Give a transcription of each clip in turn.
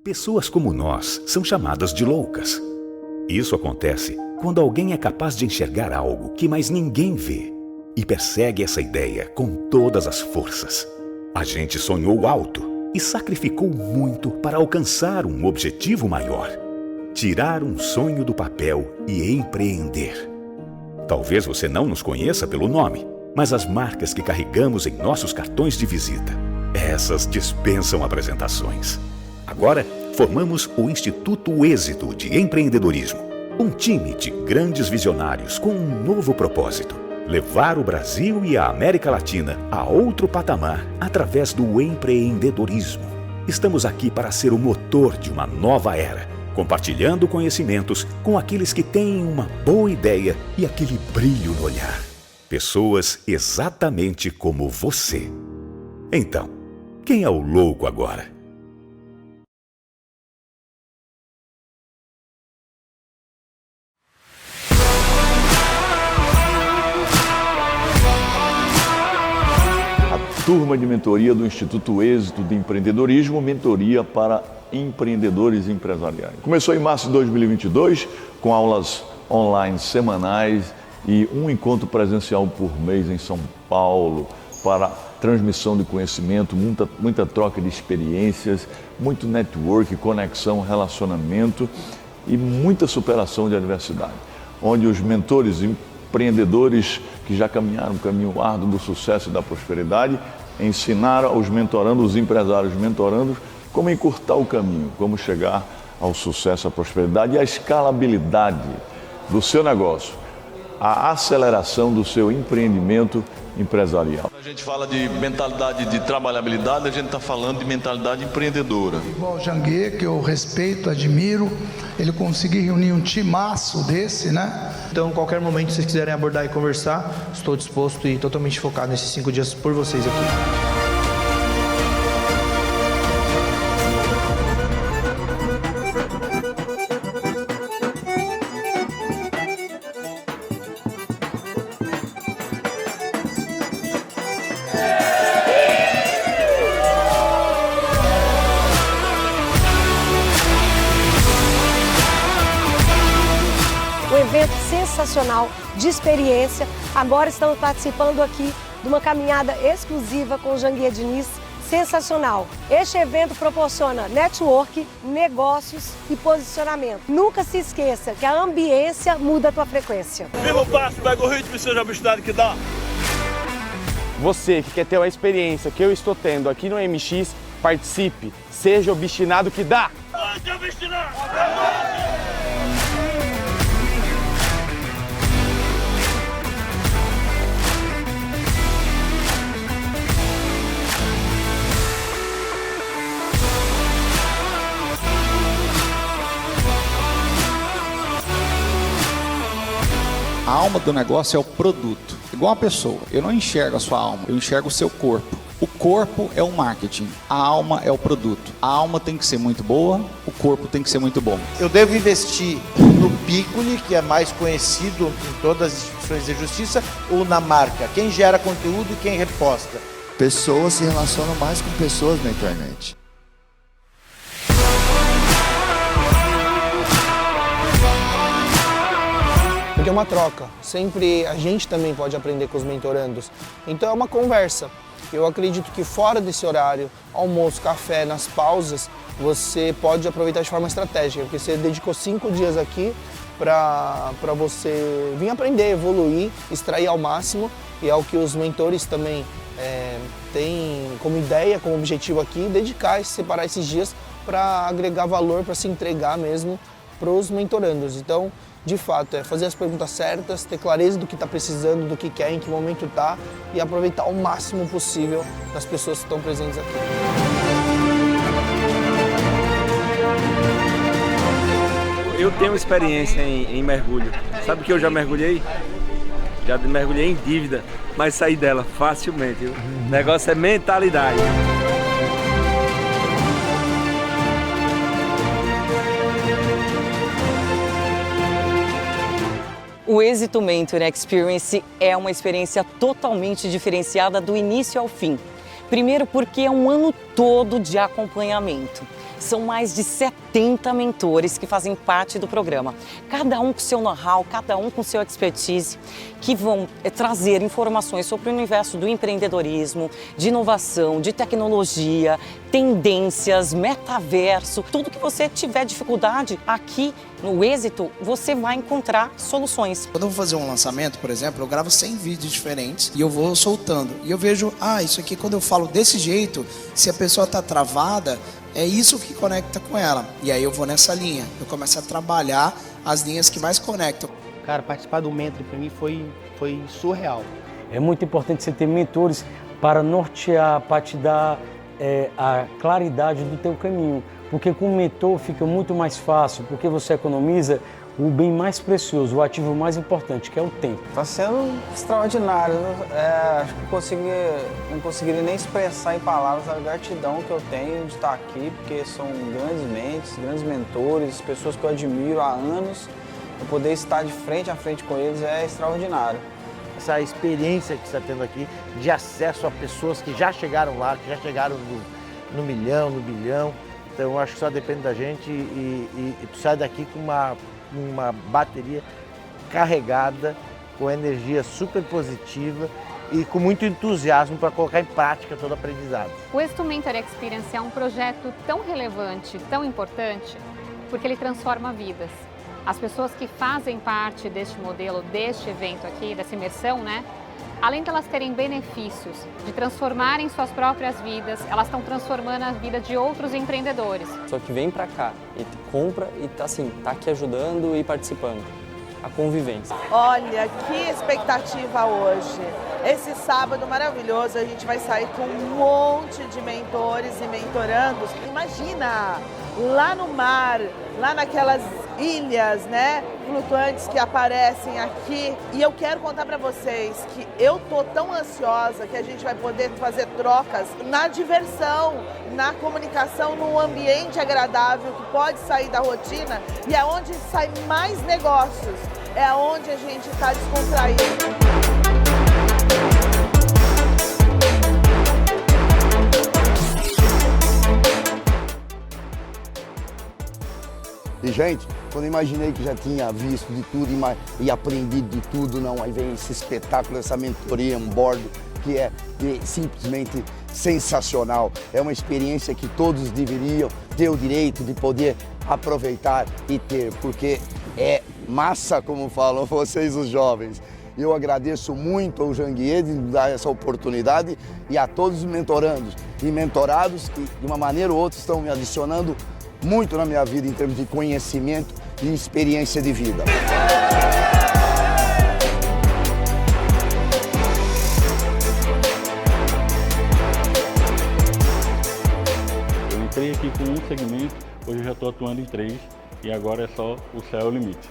Pessoas como nós são chamadas de loucas. Isso acontece quando alguém é capaz de enxergar algo que mais ninguém vê e persegue essa ideia com todas as forças. A gente sonhou alto e sacrificou muito para alcançar um objetivo maior: tirar um sonho do papel e empreender. Talvez você não nos conheça pelo nome, mas as marcas que carregamos em nossos cartões de visita, essas dispensam apresentações. Agora, formamos o Instituto Êxito de Empreendedorismo, um time de grandes visionários com um novo propósito: levar o Brasil e a América Latina a outro patamar através do empreendedorismo. Estamos aqui para ser o motor de uma nova era, compartilhando conhecimentos com aqueles que têm uma boa ideia e aquele brilho no olhar. Pessoas exatamente como você. Então, quem é o louco agora? Turma de mentoria do Instituto Êxito de Empreendedorismo, mentoria para empreendedores empresariais. Começou em março de 2022, com aulas online semanais e um encontro presencial por mês em São Paulo, para transmissão de conhecimento, muita troca de experiências, muito network, conexão, relacionamento e muita superação de adversidade, onde os mentores empreendedores que já caminharam o caminho árduo do sucesso e da prosperidade ensinaram aos mentorandos, os empresários mentorandos, como encurtar o caminho, como chegar ao sucesso, à prosperidade e à escalabilidade do seu negócio, a aceleração do seu empreendimento empresarial. A gente fala de mentalidade de trabalhabilidade, a gente está falando de mentalidade empreendedora. Igual o Janguier, que eu respeito, admiro, ele conseguir reunir um timaço desse, né? Então, qualquer momento que vocês quiserem abordar e conversar, estou disposto e totalmente focado nesses 5 dias por vocês aqui. Um evento sensacional, de experiência. Agora estamos participando aqui de uma caminhada exclusiva com o Janguier Diniz, sensacional. Este evento proporciona network, negócios e posicionamento. Nunca se esqueça que a ambiência muda a tua frequência. Viva o passo, pega o ritmo e seja a velocidade que dá. Você que quer ter a experiência que eu estou tendo aqui no MX, participe, seja obstinado que dá. Onde é obstinado? A alma do negócio é o produto, igual a pessoa. Eu não enxergo a sua alma, eu enxergo o seu corpo. O corpo é o marketing, a alma é o produto. A alma tem que ser muito boa, o corpo tem que ser muito bom. Eu devo investir no Piccoli, que é mais conhecido em todas as instituições de justiça, ou na marca? Quem gera conteúdo e quem reposta? Pessoas se relacionam mais com pessoas na internet. Porque é uma troca, sempre a gente também pode aprender com os mentorandos. Então é uma conversa. Eu acredito que fora desse horário, almoço, café, nas pausas, você pode aproveitar de forma estratégica, porque você dedicou 5 dias aqui para você vir aprender, evoluir, extrair ao máximo, e é o que os mentores também têm como ideia, como objetivo aqui, dedicar e separar esses dias para agregar valor, para se entregar mesmo para os mentorandos. Então, de fato, é fazer as perguntas certas, ter clareza do que está precisando, do que quer, em que momento está e aproveitar o máximo possível das pessoas que estão presentes aqui. Eu tenho experiência em mergulho. Sabe que eu já mergulhei? Já mergulhei em dívida, mas saí dela facilmente. O negócio é mentalidade. O Êxito Mentor Experience é uma experiência totalmente diferenciada do início ao fim. Primeiro porque é um ano todo de acompanhamento. São mais de 70 mentores que fazem parte do programa. Cada um com seu know-how, cada um com seu expertise, que vão trazer informações sobre o universo do empreendedorismo, de inovação, de tecnologia, tendências, metaverso, tudo que você tiver dificuldade aqui no Êxito, você vai encontrar soluções. Quando eu vou fazer um lançamento, por exemplo, eu gravo 100 vídeos diferentes e eu vou soltando. E eu vejo, isso aqui quando eu falo desse jeito, se a pessoa está travada, é isso que conecta com ela. E aí eu vou nessa linha, eu começo a trabalhar as linhas que mais conectam. Cara, participar do Mentor para mim foi surreal. É muito importante você ter mentores para nortear, para te dar a claridade do teu caminho. Porque com o mentor fica muito mais fácil, porque você economiza o bem mais precioso, o ativo mais importante, que é o tempo. Está sendo extraordinário. Acho que não conseguiria nem expressar em palavras a gratidão que eu tenho de estar aqui, porque são grandes mentes, grandes mentores, pessoas que eu admiro há anos. Eu poder estar de frente a frente com eles é extraordinário. Essa experiência que você está tendo aqui de acesso a pessoas que já chegaram lá, que já chegaram no milhão, no bilhão. Então eu acho que só depende da gente e tu sai daqui com uma bateria carregada, com energia super positiva e com muito entusiasmo para colocar em prática todo o aprendizado. O Êxito Mentor Experience é um projeto tão relevante, tão importante, porque ele transforma vidas. As pessoas que fazem parte deste modelo, deste evento aqui, dessa imersão, né? Além de elas terem benefícios, de transformarem suas próprias vidas, elas estão transformando a vida de outros empreendedores. Só que vem pra cá e compra e tá aqui ajudando e participando. A convivência. Olha, que expectativa hoje. Esse sábado maravilhoso, a gente vai sair com um monte de mentores e mentorandos. Imagina, lá no mar, lá naquelas ilhas, né, flutuantes que aparecem aqui. E eu quero contar para vocês que eu tô tão ansiosa que a gente vai poder fazer trocas na diversão, na comunicação, num ambiente agradável que pode sair da rotina e é onde sai mais negócios, é onde a gente está descontraído. E, gente, quando eu imaginei que já tinha visto de tudo e aprendido de tudo, não, aí vem esse espetáculo, essa mentoria on board, que é simplesmente sensacional. É uma experiência que todos deveriam ter o direito de poder aproveitar e ter, porque é massa, como falam vocês, os jovens. Eu agradeço muito ao Janguier de dar essa oportunidade e a todos os mentorandos e mentorados que, de uma maneira ou outra, estão me adicionando muito na minha vida em termos de conhecimento e experiência de vida. Eu entrei aqui com um segmento, hoje eu já estou atuando em 3 e agora é só o céu é o limite.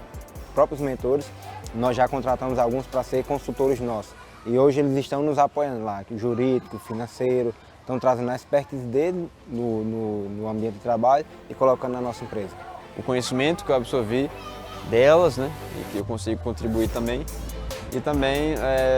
Próprios mentores, nós já contratamos alguns para ser consultores nossos e hoje eles estão nos apoiando lá, jurídico, financeiro, estão trazendo a expertise dele no ambiente de trabalho e colocando na nossa empresa. O conhecimento que eu absorvi delas, né, e que eu consigo contribuir também, e também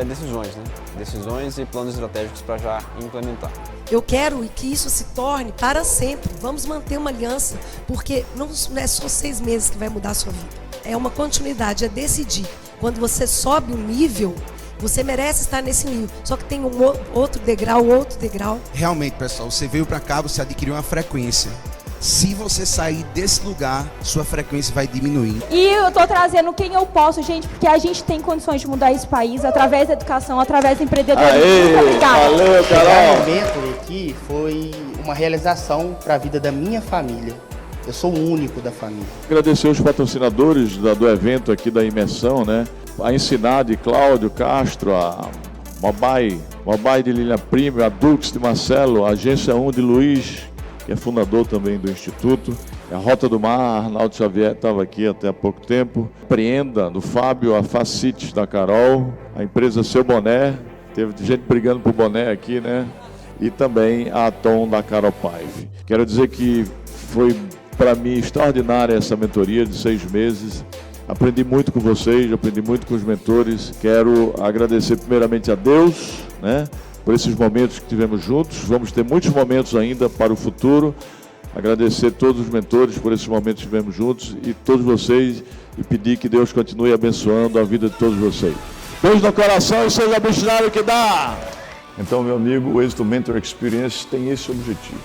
decisões, né, decisões e planos estratégicos para já implementar. Eu quero que isso se torne para sempre. Vamos manter uma aliança, porque não é só 6 meses que vai mudar a sua vida. É uma continuidade, é decidir. Quando você sobe um nível, você merece estar nesse nível, só que tem outro degrau. Realmente, pessoal, você veio para cá, você adquiriu uma frequência. Se você sair desse lugar, sua frequência vai diminuir. E eu tô trazendo quem eu posso, gente, porque a gente tem condições de mudar esse país através da educação, através do empreendedorismo. Valeu, Carol! Chegar no Mentor aqui foi uma realização para a vida da minha família. Eu sou o único da família. Agradecer os patrocinadores do evento aqui da imersão, né? A Ensinar de Cláudio Castro, a Mobai de Lilian Prime, a Dux de Marcelo, a Agência 1 de Luiz, que é fundador também do Instituto, a Rota do Mar, Arnaldo Xavier estava aqui até há pouco tempo, Preenda do Fábio, a Facites da Carol, a empresa Seu Boné, teve gente brigando por boné aqui, né? E também a Atom da Carol Paive. Quero dizer que foi para mim extraordinária essa mentoria de 6 meses. Aprendi muito com vocês, aprendi muito com os mentores. Quero agradecer primeiramente a Deus, né, por esses momentos que tivemos juntos. Vamos ter muitos momentos ainda para o futuro. agradecer todos os mentores por esses momentos que estivemos juntos e todos vocês e pedir que Deus continue abençoando a vida de todos vocês. Beijo no coração e seja obstinado que dá! Então, meu amigo, o Êxito Mentor Experience tem esse objetivo.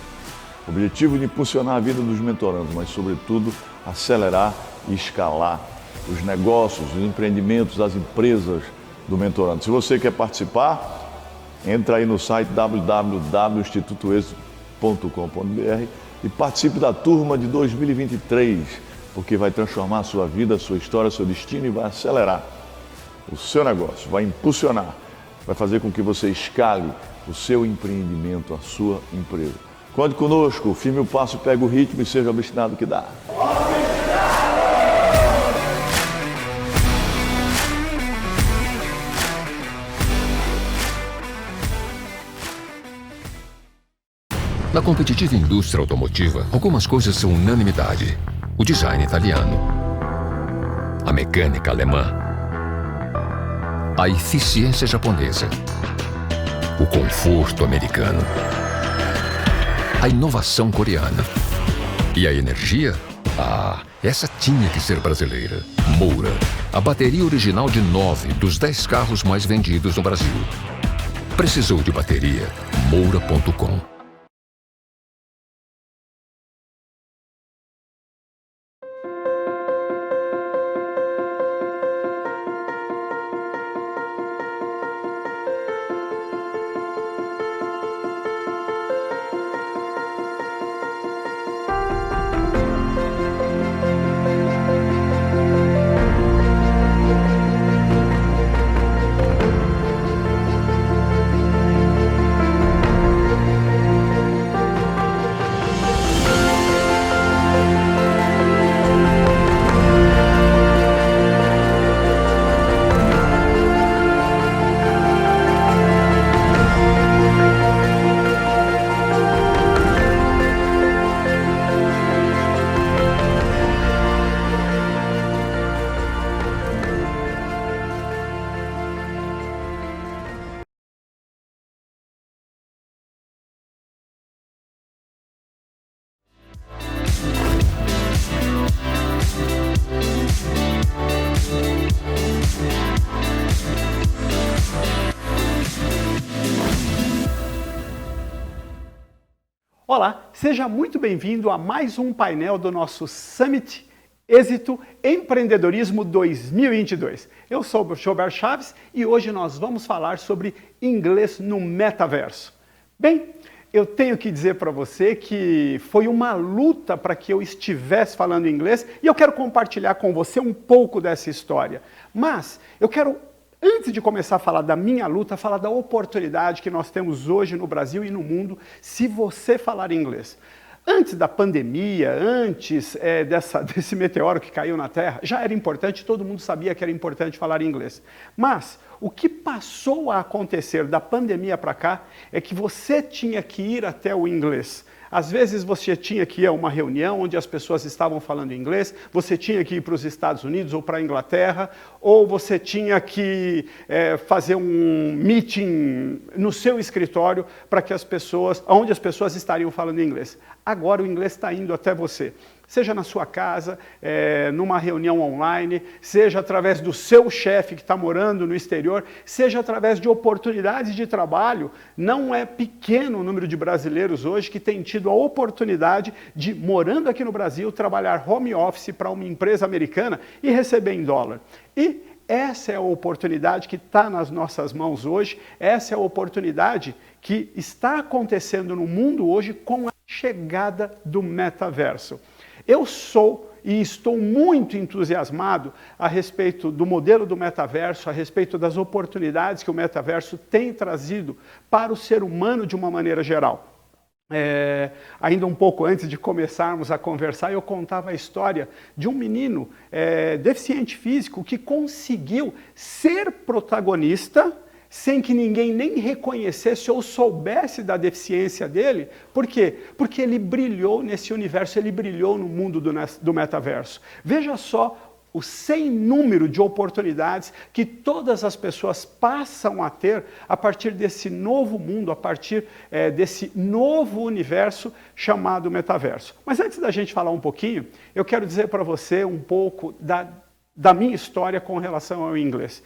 O objetivo de impulsionar a vida dos mentorandos, mas, sobretudo, acelerar e escalar os negócios, os empreendimentos, as empresas do mentorando. Se você quer participar, entra aí no site www.institutoexito.com.br e participe da turma de 2023, porque vai transformar a sua vida, a sua história, seu destino e vai acelerar o seu negócio, vai impulsionar, vai fazer com que você escale o seu empreendimento, a sua empresa. Conte conosco, firme o passo, pega o ritmo e seja obstinado que dá. Na competitiva indústria automotiva, algumas coisas são unanimidade. O design italiano, a mecânica alemã, a eficiência japonesa, o conforto americano, a inovação coreana e a energia? Ah, essa tinha que ser brasileira. Moura, a bateria original de 9 dos 10 carros mais vendidos no Brasil. Precisou de bateria? Moura.com. Olá, seja muito bem-vindo a mais um painel do nosso Summit Êxito Empreendedorismo 2022. Eu sou o Gilberto Chaves e hoje nós vamos falar sobre inglês no metaverso. Bem, eu tenho que dizer para você que foi uma luta para que eu estivesse falando inglês e eu quero compartilhar com você um pouco dessa história. Mas eu quero, antes de começar a falar da minha luta, falar da oportunidade que nós temos hoje no Brasil e no mundo se você falar inglês. Antes da pandemia, antes desse meteoro que caiu na Terra, já era importante, todo mundo sabia que era importante falar inglês. Mas o que passou a acontecer da pandemia para cá é que você tinha que ir até o inglês. Às vezes você tinha que ir a uma reunião onde as pessoas estavam falando inglês, você tinha que ir para os Estados Unidos ou para a Inglaterra, ou você tinha que fazer um meeting no seu escritório para que onde as pessoas estariam falando inglês. Agora o inglês está indo até você. Seja na sua casa, numa reunião online, seja através do seu chefe que está morando no exterior, seja através de oportunidades de trabalho. Não é pequeno o número de brasileiros hoje que têm tido a oportunidade de, morando aqui no Brasil, trabalhar home office para uma empresa americana e receber em dólar. E essa é a oportunidade que está nas nossas mãos hoje, essa é a oportunidade que está acontecendo no mundo hoje com a chegada do metaverso. Eu sou e estou muito entusiasmado a respeito do modelo do metaverso, a respeito das oportunidades que o metaverso tem trazido para o ser humano de uma maneira geral. Ainda um pouco antes de começarmos a conversar, eu contava a história de um menino deficiente físico que conseguiu ser protagonista sem que ninguém nem reconhecesse ou soubesse da deficiência dele. Por quê? Porque ele brilhou nesse universo, ele brilhou no mundo do metaverso. Veja só o sem número de oportunidades que todas as pessoas passam a ter a partir desse novo mundo, a partir desse novo universo chamado metaverso. Mas antes da gente falar um pouquinho, eu quero dizer para você um pouco da minha história com relação ao inglês.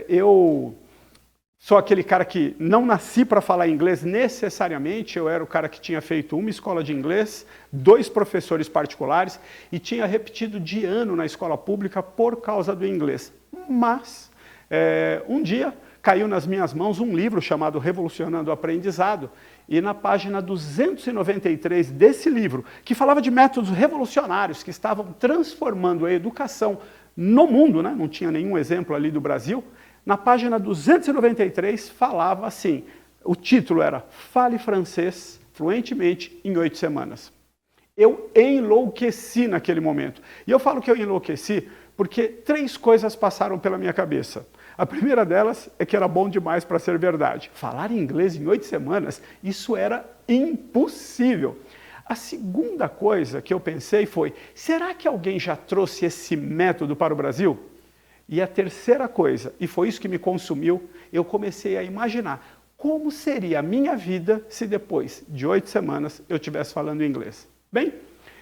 Eu sou aquele cara que não nasci para falar inglês necessariamente, eu era o cara que tinha feito uma escola de inglês, 2 professores particulares e tinha repetido de ano na escola pública por causa do inglês. Mas, um dia, caiu nas minhas mãos um livro chamado Revolucionando o Aprendizado e na página 293 desse livro, que falava de métodos revolucionários que estavam transformando a educação no mundo, né? Não tinha nenhum exemplo ali do Brasil. Na página 293 falava assim, o título era Fale francês fluentemente em 8 semanas. Eu enlouqueci naquele momento. E eu falo que eu enlouqueci porque 3 coisas passaram pela minha cabeça. A primeira delas é que era bom demais para ser verdade. Falar inglês em 8 semanas, isso era impossível. A segunda coisa que eu pensei foi, será que alguém já trouxe esse método para o Brasil? E a terceira coisa, e foi isso que me consumiu, eu comecei a imaginar como seria a minha vida se depois de 8 semanas eu estivesse falando inglês. Bem,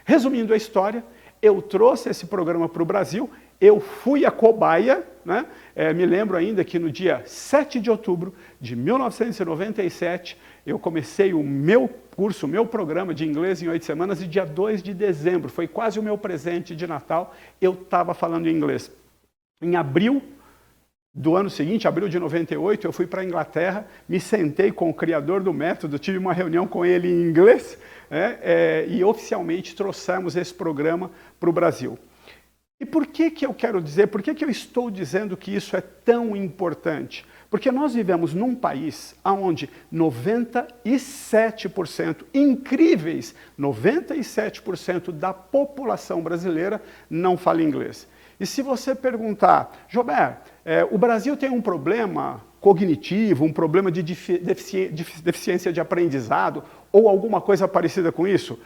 resumindo a história, eu trouxe esse programa para o Brasil, eu fui a cobaia, né? Me lembro ainda que no dia 7 de outubro de 1997, eu comecei o meu curso, o meu programa de inglês em 8 semanas, e dia 2 de dezembro, foi quase o meu presente de Natal, eu estava falando inglês. Em abril do ano seguinte, abril de 98, eu fui para a Inglaterra, me sentei com o criador do método, tive uma reunião com ele em inglês, e oficialmente trouxemos esse programa para o Brasil. E por que eu quero dizer, por que eu estou dizendo que isso é tão importante? Porque nós vivemos num país onde 97%, incríveis 97% da população brasileira não fala inglês. E se você perguntar, Jober, o Brasil tem um problema cognitivo, um problema de deficiência de aprendizado ou alguma coisa parecida com isso?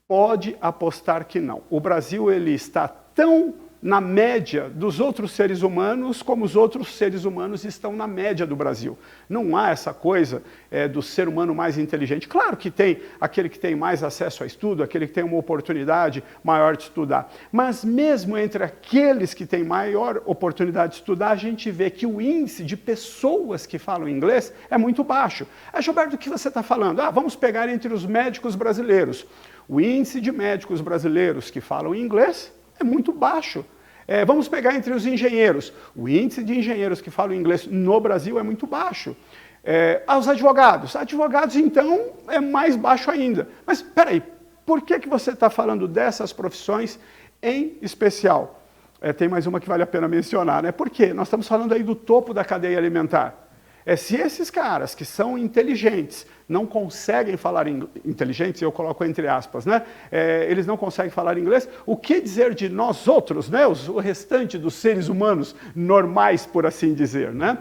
Pode apostar que não. O Brasil ele está tão na média dos outros seres humanos, como os outros seres humanos estão na média do Brasil. Não há essa coisa do ser humano mais inteligente. Claro que tem aquele que tem mais acesso a estudo, aquele que tem uma oportunidade maior de estudar. Mas mesmo entre aqueles que têm maior oportunidade de estudar, a gente vê que o índice de pessoas que falam inglês é muito baixo. Gilberto, o que você está falando? Vamos pegar entre os médicos brasileiros. O índice de médicos brasileiros que falam inglês é muito baixo. Vamos pegar entre os engenheiros. O índice de engenheiros que falam inglês no Brasil é muito baixo. Os advogados. Advogados, então, é mais baixo ainda. Mas, espera aí, por que você está falando dessas profissões em especial? Tem mais uma que vale a pena mencionar, né? Por quê? Nós estamos falando aí do topo da cadeia alimentar. Se esses caras que são inteligentes não conseguem falar inteligentes, eu coloco entre aspas, né? Eles não conseguem falar inglês, o que dizer de nós outros, né? O restante dos seres humanos normais, por assim dizer, né?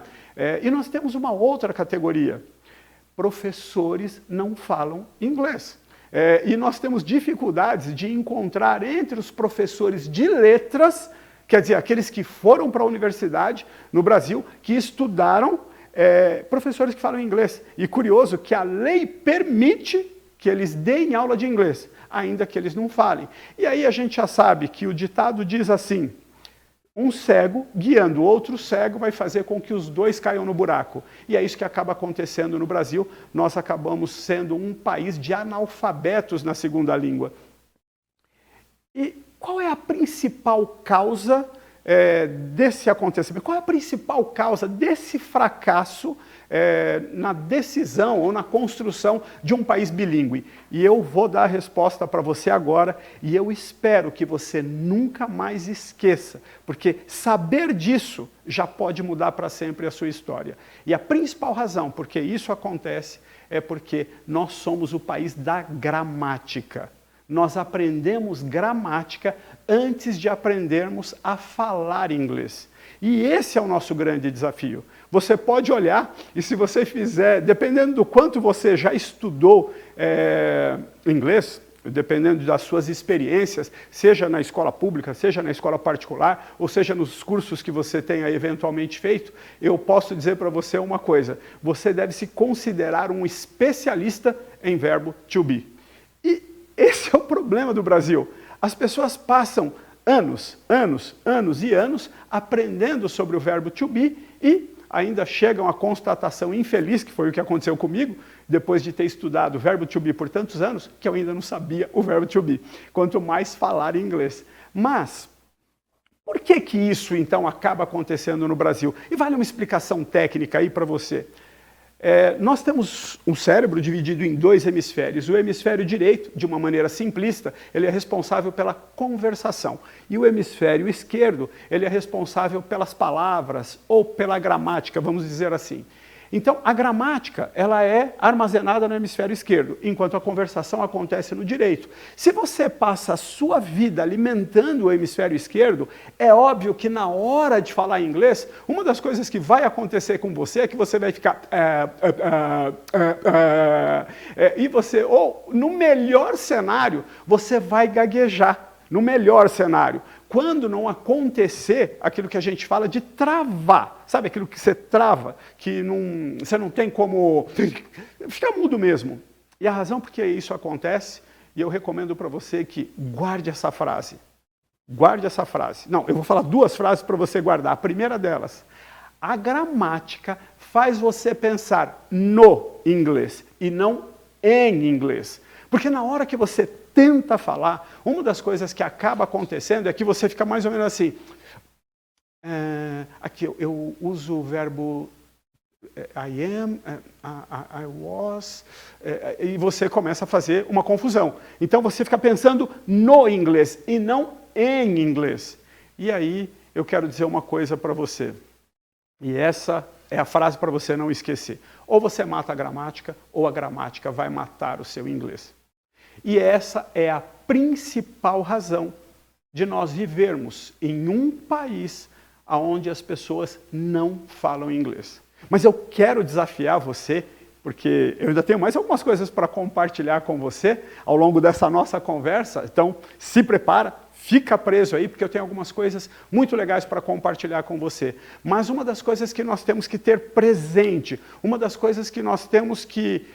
E nós temos uma outra categoria. Professores não falam inglês. E nós temos dificuldades de encontrar entre os professores de letras, quer dizer, aqueles que foram para a universidade no Brasil, que estudaram professores que falam inglês. E curioso que a lei permite que eles deem aula de inglês, ainda que eles não falem. E aí a gente já sabe que o ditado diz assim, um cego guiando outro cego vai fazer com que os dois caiam no buraco. E é isso que acaba acontecendo no Brasil. Nós acabamos sendo um país de analfabetos na segunda língua. E qual é a principal causa desse acontecimento? Qual é a principal causa desse fracasso na decisão ou na construção de um país bilíngue? E eu vou dar a resposta para você agora e eu espero que você nunca mais esqueça, porque saber disso já pode mudar para sempre a sua história. E a principal razão por que isso acontece é porque nós somos o país da gramática. Nós aprendemos gramática antes de aprendermos a falar inglês. E esse é o nosso grande desafio. Você pode olhar e se você fizer, dependendo do quanto você já estudou inglês, dependendo das suas experiências, seja na escola pública, seja na escola particular, ou seja nos cursos que você tenha eventualmente feito, eu posso dizer para você uma coisa: você deve se considerar um especialista em verbo to be. E esse é o problema do Brasil. As pessoas passam anos e anos aprendendo sobre o verbo to be e ainda chegam à constatação infeliz, que foi o que aconteceu comigo, depois de ter estudado o verbo to be por tantos anos, que eu ainda não sabia o verbo to be, quanto mais falar inglês. Mas, por que que isso então acaba acontecendo no Brasil? E vale uma explicação técnica aí para você. Nós temos um cérebro dividido em dois hemisférios. O hemisfério direito, de uma maneira simplista, ele é responsável pela conversação. E o hemisfério esquerdo, ele é responsável pelas palavras ou pela gramática, vamos dizer assim. Então, a gramática, ela é armazenada no hemisfério esquerdo, enquanto a conversação acontece no direito. Se você passa a sua vida alimentando o hemisfério esquerdo, é óbvio que na hora de falar inglês, uma das coisas que vai acontecer com você é que você vai ficar... e você, ou no melhor cenário, você vai gaguejar. No melhor cenário, quando não acontecer aquilo que a gente fala de travar, sabe aquilo que você trava, que você não tem como... Fica mudo mesmo. E a razão por que isso acontece, e eu recomendo para você que guarde essa frase. Guarde essa frase. Não, eu vou falar duas frases para você guardar. A primeira delas: a gramática faz você pensar no inglês e não em inglês. Porque na hora que você tenta falar, uma das coisas que acaba acontecendo é que você fica mais ou menos assim. Aqui eu uso o verbo I am, I was, e você começa a fazer uma confusão. Então você fica pensando no inglês e não em inglês. E aí eu quero dizer uma coisa para você. E essa é a frase para você não esquecer. Ou você mata a gramática, ou a gramática vai matar o seu inglês. E essa é a principal razão de nós vivermos em um país onde as pessoas não falam inglês. Mas eu quero desafiar você, porque eu ainda tenho mais algumas coisas para compartilhar com você ao longo dessa nossa conversa. Então, se prepara, fica preso aí, porque eu tenho algumas coisas muito legais para compartilhar com você. Mas uma das coisas que nós temos que ter presente, uma das coisas que nós temos que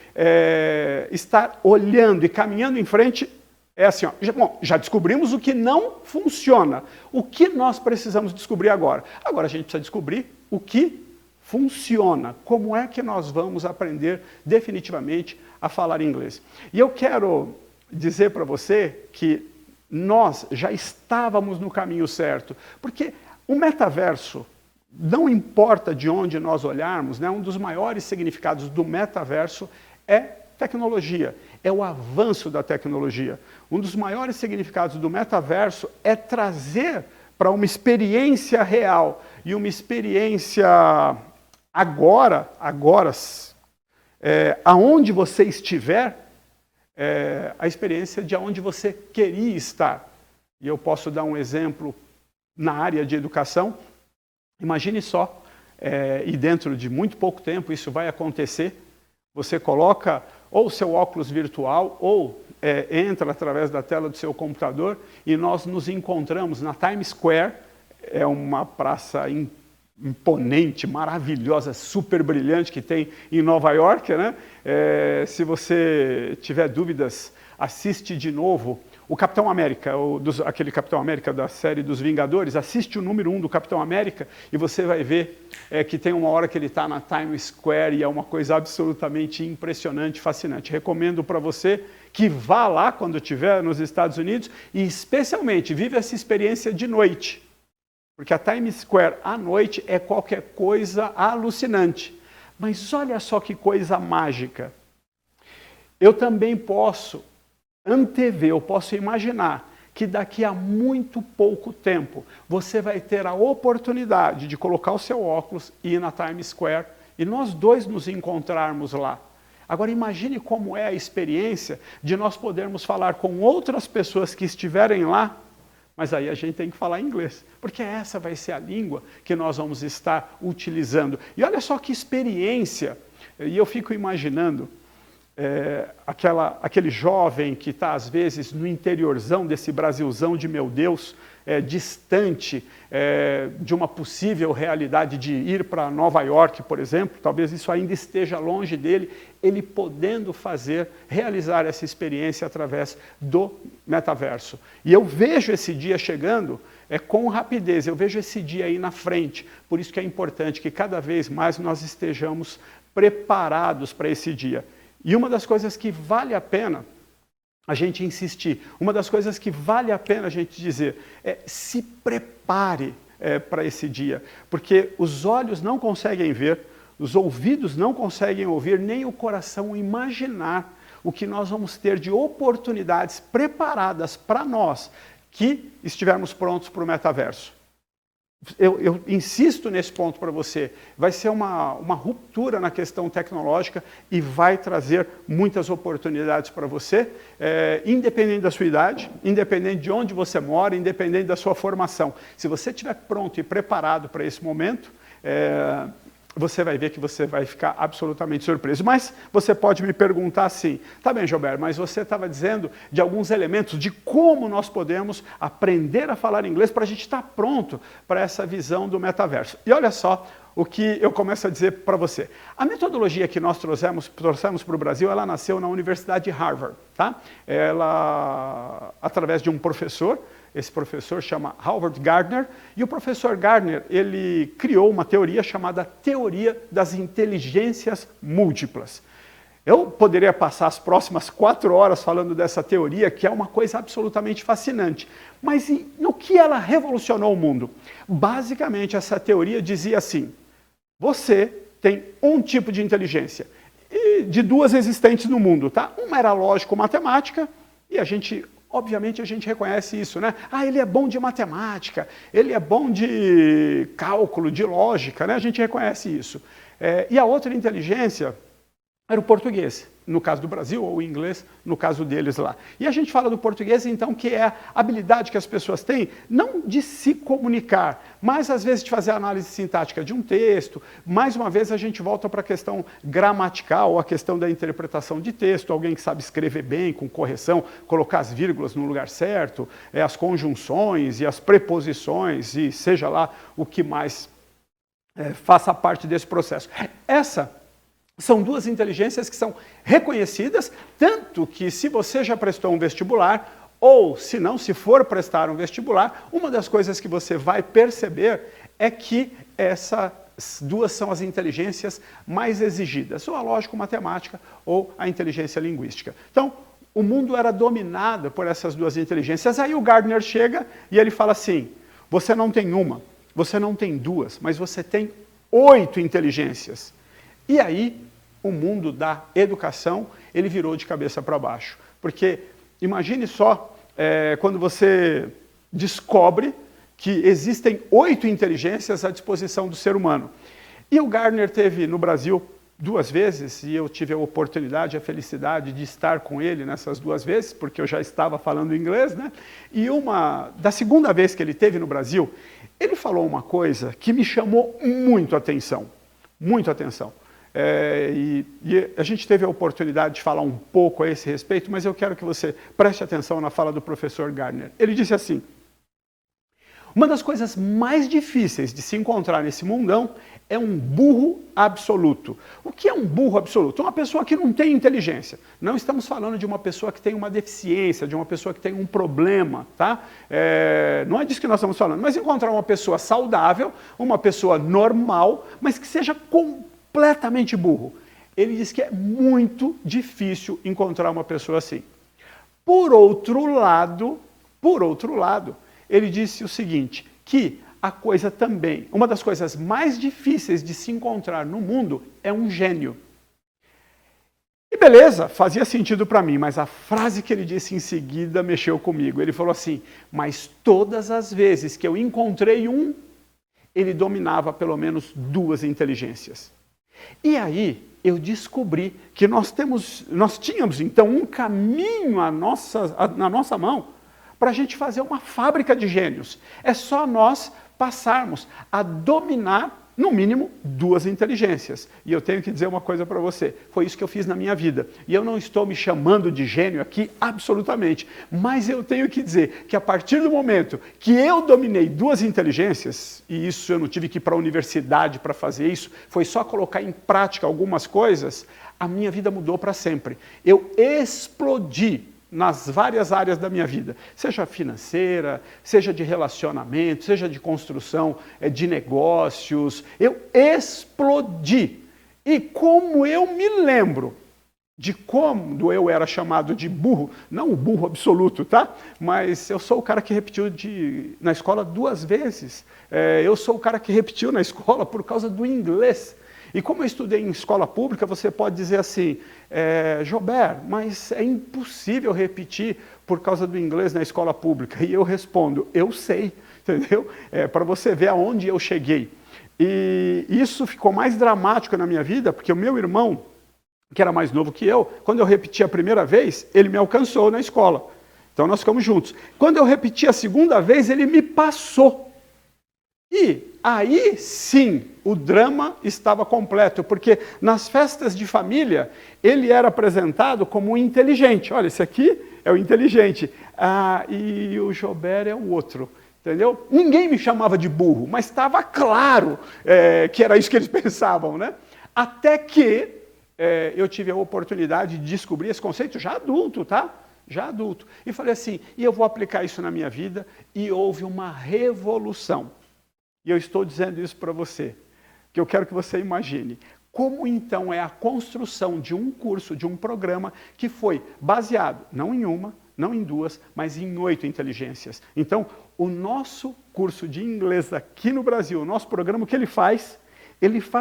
estar olhando e caminhando em frente é assim, ó, já descobrimos o que não funciona. O que nós precisamos descobrir agora? Agora a gente precisa descobrir o que funciona. Como é que nós vamos aprender definitivamente a falar inglês? E eu quero dizer para você que nós já estávamos no caminho certo, porque o metaverso, não importa de onde nós olharmos, né, um dos maiores significados do metaverso é tecnologia, é o avanço da tecnologia. Um dos maiores significados do metaverso é trazer para uma experiência real e uma experiência agora, aonde você estiver, a experiência de onde você queria estar. E eu posso dar um exemplo na área de educação. Imagine só, e dentro de muito pouco tempo isso vai acontecer, você coloca ou o seu óculos virtual ou entra através da tela do seu computador e nós nos encontramos na Times Square, é uma praça imponente, maravilhosa, super brilhante que tem em Nova York, né? Se você tiver dúvidas, assiste de novo o Capitão América, aquele Capitão América da série dos Vingadores, assiste o número 1 do Capitão América e você vai ver que tem uma hora que ele está na Times Square e é uma coisa absolutamente impressionante, fascinante. Recomendo para você que vá lá quando estiver nos Estados Unidos e especialmente vive essa experiência de noite. Porque a Times Square à noite é qualquer coisa alucinante. Mas olha só que coisa mágica. Eu também posso antever, eu posso imaginar que daqui a muito pouco tempo você vai ter a oportunidade de colocar o seu óculos e ir na Times Square e nós dois nos encontrarmos lá. Agora imagine como é a experiência de nós podermos falar com outras pessoas que estiverem lá, mas aí a gente tem que falar inglês, porque essa vai ser a língua que nós vamos estar utilizando. E olha só que experiência, e eu fico imaginando, aquele jovem que está, às vezes, no interiorzão desse Brasilzão de meu Deus, distante de uma possível realidade de ir para Nova York, por exemplo, talvez isso ainda esteja longe dele, ele podendo realizar essa experiência através do metaverso. E eu vejo esse dia chegando com rapidez, eu vejo esse dia aí na frente, por isso que é importante que cada vez mais nós estejamos preparados para esse dia. E uma das coisas que vale a pena a gente insistir, uma das coisas que vale a pena a gente dizer se prepare para esse dia, porque os olhos não conseguem ver, os ouvidos não conseguem ouvir, nem o coração imaginar o que nós vamos ter de oportunidades preparadas para nós que estivermos prontos para o metaverso. Eu insisto nesse ponto para você, vai ser uma ruptura na questão tecnológica e vai trazer muitas oportunidades para você, independente da sua idade, independente de onde você mora, independente da sua formação. Se você estiver pronto e preparado para esse momento, você vai ver que você vai ficar absolutamente surpreso. Mas você pode me perguntar assim, tá bem, Gilberto, mas você estava dizendo de alguns elementos de como nós podemos aprender a falar inglês para a gente estar pronto para essa visão do metaverso. E olha só o que eu começo a dizer para você. A metodologia que nós trouxemos para o Brasil, ela nasceu na Universidade de Harvard, tá? Ela, através de um professor, esse professor chama Howard Gardner, e o professor Gardner, ele criou uma teoria chamada Teoria das Inteligências Múltiplas. Eu poderia passar as próximas 4 horas falando dessa teoria, que é uma coisa absolutamente fascinante. Mas no que ela revolucionou o mundo? Basicamente, essa teoria dizia assim, você tem um tipo de inteligência, e de 2 existentes no mundo, tá? Uma era lógico-matemática, e obviamente a gente reconhece isso, né? Ah, ele é bom de matemática, ele é bom de cálculo, de lógica, né? A gente reconhece isso. E a outra inteligência era o português, no caso do Brasil, ou o inglês, no caso deles lá. E a gente fala do português, então, que é a habilidade que as pessoas têm, não de se comunicar, mas às vezes de fazer a análise sintática de um texto. Mais uma vez a gente volta para a questão gramatical, ou a questão da interpretação de texto, alguém que sabe escrever bem, com correção, colocar as vírgulas no lugar certo, as conjunções e as preposições, e seja lá o que mais faça parte desse processo. São 2 inteligências que são reconhecidas, tanto que se você já prestou um vestibular, ou se não, se for prestar um vestibular, uma das coisas que você vai perceber é que essas 2 são as inteligências mais exigidas, ou a lógico-matemática ou a inteligência linguística. Então, o mundo era dominado por essas 2 inteligências. Aí o Gardner chega e ele fala assim, você não tem uma, você não tem 2, mas você tem 8 inteligências. E aí, o mundo da educação, ele virou de cabeça para baixo. Porque, imagine só, quando você descobre que existem 8 inteligências à disposição do ser humano. E o Gardner teve no Brasil 2 vezes, e eu tive a oportunidade, a felicidade de estar com ele nessas 2 vezes, porque eu já estava falando inglês, né? E da segunda vez que ele teve no Brasil, ele falou uma coisa que me chamou muito a atenção, muito a atenção. E a gente teve a oportunidade de falar um pouco a esse respeito, mas eu quero que você preste atenção na fala do professor Gardner. Ele disse assim, uma das coisas mais difíceis de se encontrar nesse mundão é um burro absoluto. O que é um burro absoluto? Uma pessoa que não tem inteligência. Não estamos falando de uma pessoa que tem uma deficiência, de uma pessoa que tem um problema, tá? Não é disso que nós estamos falando, mas encontrar uma pessoa saudável, uma pessoa normal, mas que seja completamente burro. Ele diz que é muito difícil encontrar uma pessoa assim. Por outro lado, ele disse o seguinte, que a coisa também, uma das coisas mais difíceis de se encontrar no mundo é um gênio. E beleza, fazia sentido para mim, mas a frase que ele disse em seguida mexeu comigo. Ele falou assim, mas todas as vezes que eu encontrei ele dominava pelo menos 2 inteligências. E aí eu descobri que nós tínhamos então um caminho na nossa mão para a gente fazer uma fábrica de gênios. É só nós passarmos a dominar no mínimo 2 inteligências. E eu tenho que dizer uma coisa para você, foi isso que eu fiz na minha vida. E eu não estou me chamando de gênio aqui, absolutamente. Mas eu tenho que dizer que a partir do momento que eu dominei 2 inteligências, e isso eu não tive que ir para a universidade para fazer isso, foi só colocar em prática algumas coisas, a minha vida mudou para sempre. Eu explodi nas várias áreas da minha vida, seja financeira, seja de relacionamento, seja de construção de negócios, eu explodi. E como eu me lembro de quando eu era chamado de burro, não o burro absoluto, tá? Mas eu sou o cara que repetiu na escola 2 vezes. Eu sou o cara que repetiu na escola por causa do inglês. E como eu estudei em escola pública, você pode dizer assim, Jober, mas é impossível repetir por causa do inglês na escola pública. E eu respondo, eu sei, entendeu? Para você ver aonde eu cheguei. E isso ficou mais dramático na minha vida, porque o meu irmão, que era mais novo que eu, quando eu repeti a primeira vez, ele me alcançou na escola. Então nós ficamos juntos. Quando eu repeti a segunda vez, ele me passou. E aí sim, o drama estava completo, porque nas festas de família, ele era apresentado como um inteligente. Olha, esse aqui é o inteligente, e o Jober é o outro, entendeu? Ninguém me chamava de burro, mas estava claro que era isso que eles pensavam, né? Até que eu tive a oportunidade de descobrir esse conceito já adulto, tá? Já adulto. E falei assim, e eu vou aplicar isso na minha vida, e houve uma revolução. E eu estou dizendo isso para você, que eu quero que você imagine. Como então é a construção de um curso, de um programa que foi baseado, não em uma, não em 2, mas em 8 inteligências. Então, o nosso curso de inglês aqui no Brasil, o nosso programa, o que ele faz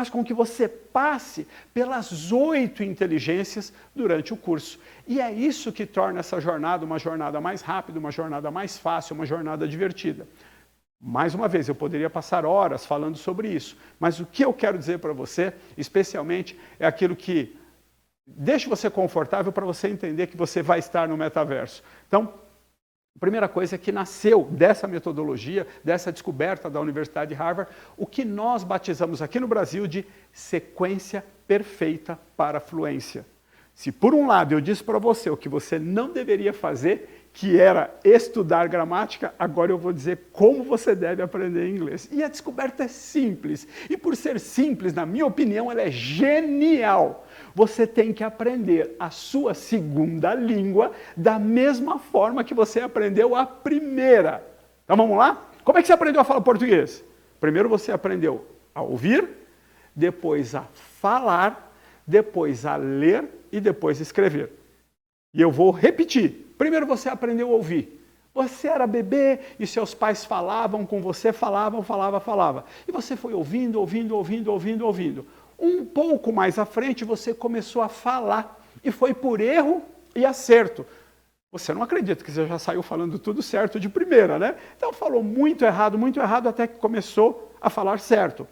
com que você passe pelas 8 inteligências durante o curso. E é isso que torna essa jornada uma jornada mais rápida, uma jornada mais fácil, uma jornada divertida. Mais uma vez, eu poderia passar horas falando sobre isso, mas o que eu quero dizer para você, especialmente, é aquilo que deixa você confortável para você entender que você vai estar no metaverso. Então, a primeira coisa é que nasceu dessa metodologia, dessa descoberta da Universidade de Harvard, o que nós batizamos aqui no Brasil de sequência perfeita para a fluência. Se por um lado eu disse para você o que você não deveria fazer, que era estudar gramática, agora eu vou dizer como você deve aprender inglês. E a descoberta é simples. E por ser simples, na minha opinião, ela é genial. Você tem que aprender a sua segunda língua da mesma forma que você aprendeu a primeira. Então vamos lá? Como é que você aprendeu a falar português? Primeiro você aprendeu a ouvir, depois a falar, depois a ler e depois a escrever. E eu vou repetir. Primeiro você aprendeu a ouvir. Você era bebê e seus pais falavam com você, falava. E você foi ouvindo. Um pouco mais à frente você começou a falar. E foi por erro e acerto. Você não acredita que você já saiu falando tudo certo de primeira, né? Então falou muito errado, até que começou a falar certo.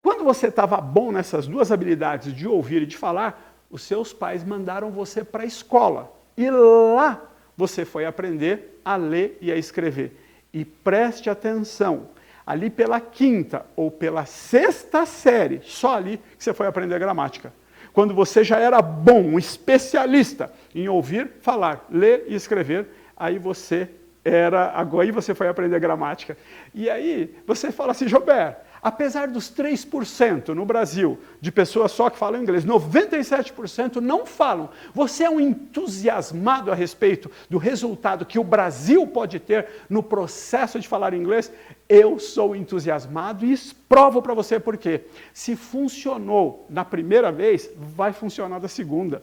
Quando você estava bom nessas 2 habilidades de ouvir e de falar, os seus pais mandaram você para a escola. E lá você foi aprender a ler e a escrever. E preste atenção, ali pela 5ª ou pela 6ª série, só ali que você foi aprender gramática. Quando você já era bom, um especialista em ouvir, falar, ler e escrever, aí você foi aprender gramática. E aí você fala assim, Jober, apesar dos 3% no Brasil de pessoas só que falam inglês, 97% não falam. Você é um entusiasmado a respeito do resultado que o Brasil pode ter no processo de falar inglês? Eu sou entusiasmado e provo para você por quê. Se funcionou na primeira vez, vai funcionar da segunda.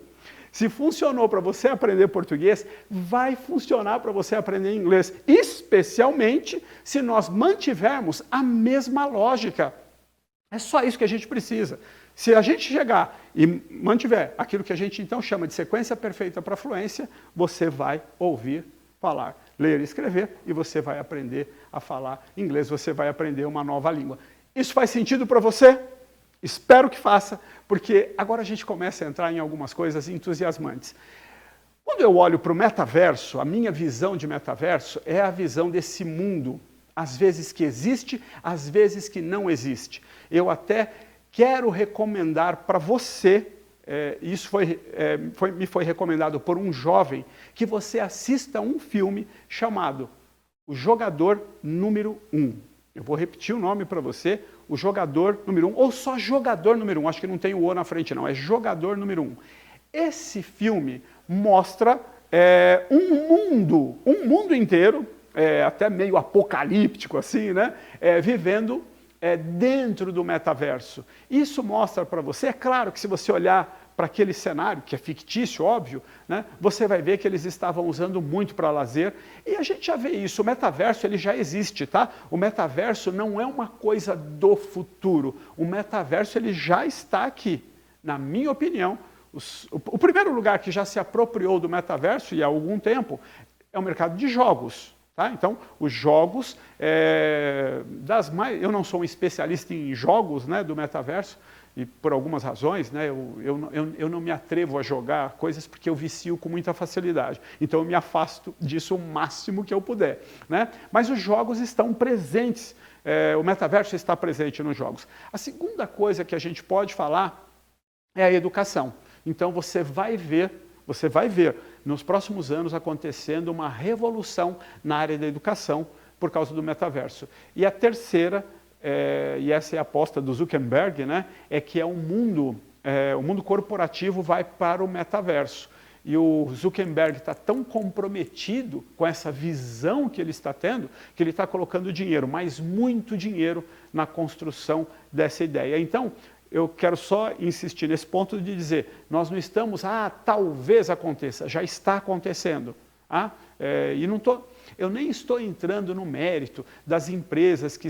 Se funcionou para você aprender português, vai funcionar para você aprender inglês, especialmente se nós mantivermos a mesma lógica. É só isso que a gente precisa. Se a gente chegar e mantiver aquilo que a gente então chama de sequência perfeita para a fluência, você vai ouvir, falar, ler e escrever, e você vai aprender a falar inglês, você vai aprender uma nova língua. Isso faz sentido para você? Espero que faça, porque agora a gente começa a entrar em algumas coisas entusiasmantes. Quando eu olho para o metaverso, a minha visão de metaverso é a visão desse mundo às vezes que existe, às vezes que não existe. Eu até quero recomendar para você, isso me foi recomendado por um jovem, que você assista um filme chamado O Jogador Número 1. Eu vou repetir o nome para você, O Jogador Número 1, ou só Jogador Número 1, acho que não tem o O na frente não, é Jogador Número 1. Esse filme mostra um mundo inteiro, até meio apocalíptico assim, né? Vivendo dentro do metaverso. Isso mostra para você, é claro que se você olhar para aquele cenário, que é fictício, óbvio, né, você vai ver que eles estavam usando muito para lazer, e a gente já vê isso, o metaverso ele já existe, tá? O metaverso não é uma coisa do futuro, o metaverso ele já está aqui. Na minha opinião, o primeiro lugar que já se apropriou do metaverso, e há algum tempo, é o mercado de jogos. Tá? Então, os jogos, eu não sou um especialista em jogos, né, do metaverso, e por algumas razões, né, eu não me atrevo a jogar coisas porque eu vicio com muita facilidade. Então eu me afasto disso o máximo que eu puder. Né? Mas os jogos estão presentes, o metaverso está presente nos jogos. A segunda coisa que a gente pode falar é a educação. Então você vai ver nos próximos anos acontecendo uma revolução na área da educação por causa do metaverso. E a terceira, e essa é a aposta do Zuckerberg, né, é que o mundo corporativo vai para o metaverso. E o Zuckerberg está tão comprometido com essa visão que ele está tendo, que ele está colocando dinheiro, mas muito dinheiro, na construção dessa ideia. Então, eu quero só insistir nesse ponto de dizer, nós não estamos, talvez aconteça, já está acontecendo. E eu nem estou entrando no mérito das empresas que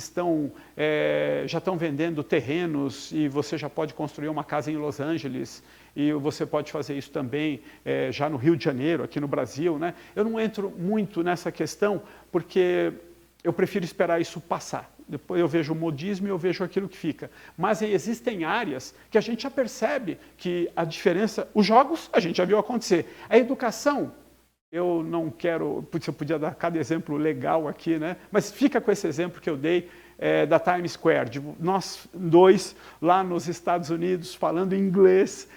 já estão vendendo terrenos e você já pode construir uma casa em Los Angeles e você pode fazer isso também já no Rio de Janeiro, aqui no Brasil. Né? Eu não entro muito nessa questão porque eu prefiro esperar isso passar. Depois eu vejo o modismo e eu vejo aquilo que fica. Mas existem áreas que a gente já percebe que a diferença... Os jogos a gente já viu acontecer. A educação... Eu não quero, eu podia dar cada exemplo legal aqui, né? Mas fica com esse exemplo que eu dei da Times Square, de nós dois lá nos Estados Unidos falando inglês,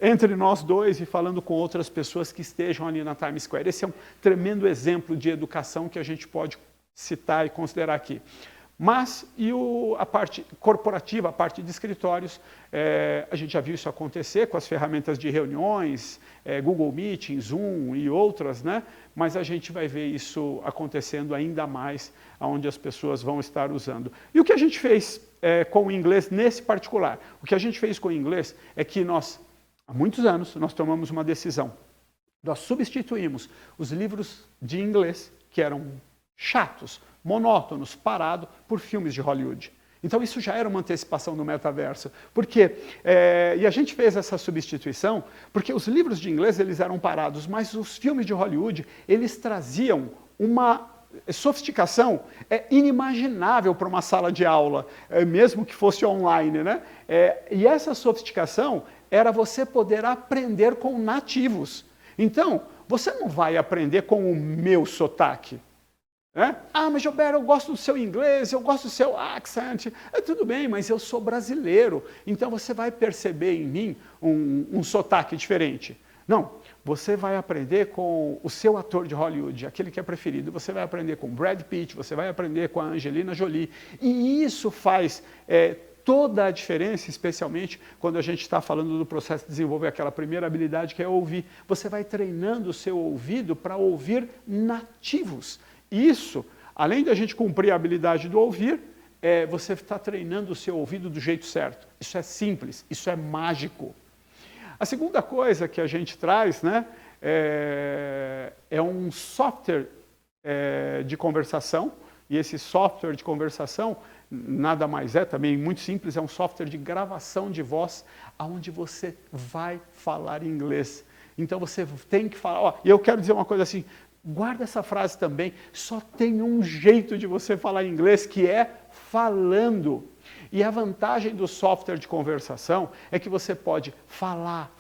entre nós dois e falando com outras pessoas que estejam ali na Times Square. Esse é um tremendo exemplo de educação que a gente pode citar e considerar aqui. Mas, a parte corporativa, a parte de escritórios, a gente já viu isso acontecer com as ferramentas de reuniões, Google Meet, Zoom e outras, né? Mas a gente vai ver isso acontecendo ainda mais, onde as pessoas vão estar usando. E o que a gente fez com o inglês nesse particular? O que a gente fez com o inglês é que há muitos anos, nós tomamos uma decisão. Nós substituímos os livros de inglês, que eram chatos, monótonos, parados, por filmes de Hollywood. Então isso já era uma antecipação do metaverso. Por quê? E a gente fez essa substituição porque os livros de inglês eles eram parados, mas os filmes de Hollywood eles traziam uma sofisticação inimaginável para uma sala de aula, mesmo que fosse online. Né? E essa sofisticação era você poder aprender com nativos. Então, você não vai aprender com o meu sotaque. Mas Gilberto, eu gosto do seu inglês, eu gosto do seu accent. Tudo bem, mas eu sou brasileiro. Então você vai perceber em mim um sotaque diferente. Não, você vai aprender com o seu ator de Hollywood, aquele que é preferido. Você vai aprender com Brad Pitt, você vai aprender com a Angelina Jolie. E isso faz toda a diferença, especialmente quando a gente está falando do processo de desenvolver aquela primeira habilidade que é ouvir. Você vai treinando o seu ouvido para ouvir nativos. Isso, além de a gente cumprir a habilidade do ouvir, você está treinando o seu ouvido do jeito certo. Isso é simples, isso é mágico. A segunda coisa que a gente traz, né, é um software de conversação, e esse software de conversação nada mais também muito simples, é um software de gravação de voz, onde você vai falar inglês. Então você tem que falar, e eu quero dizer uma coisa assim, guarda essa frase também, só tem um jeito de você falar inglês, que é falando. E a vantagem do software de conversação é que você pode falar,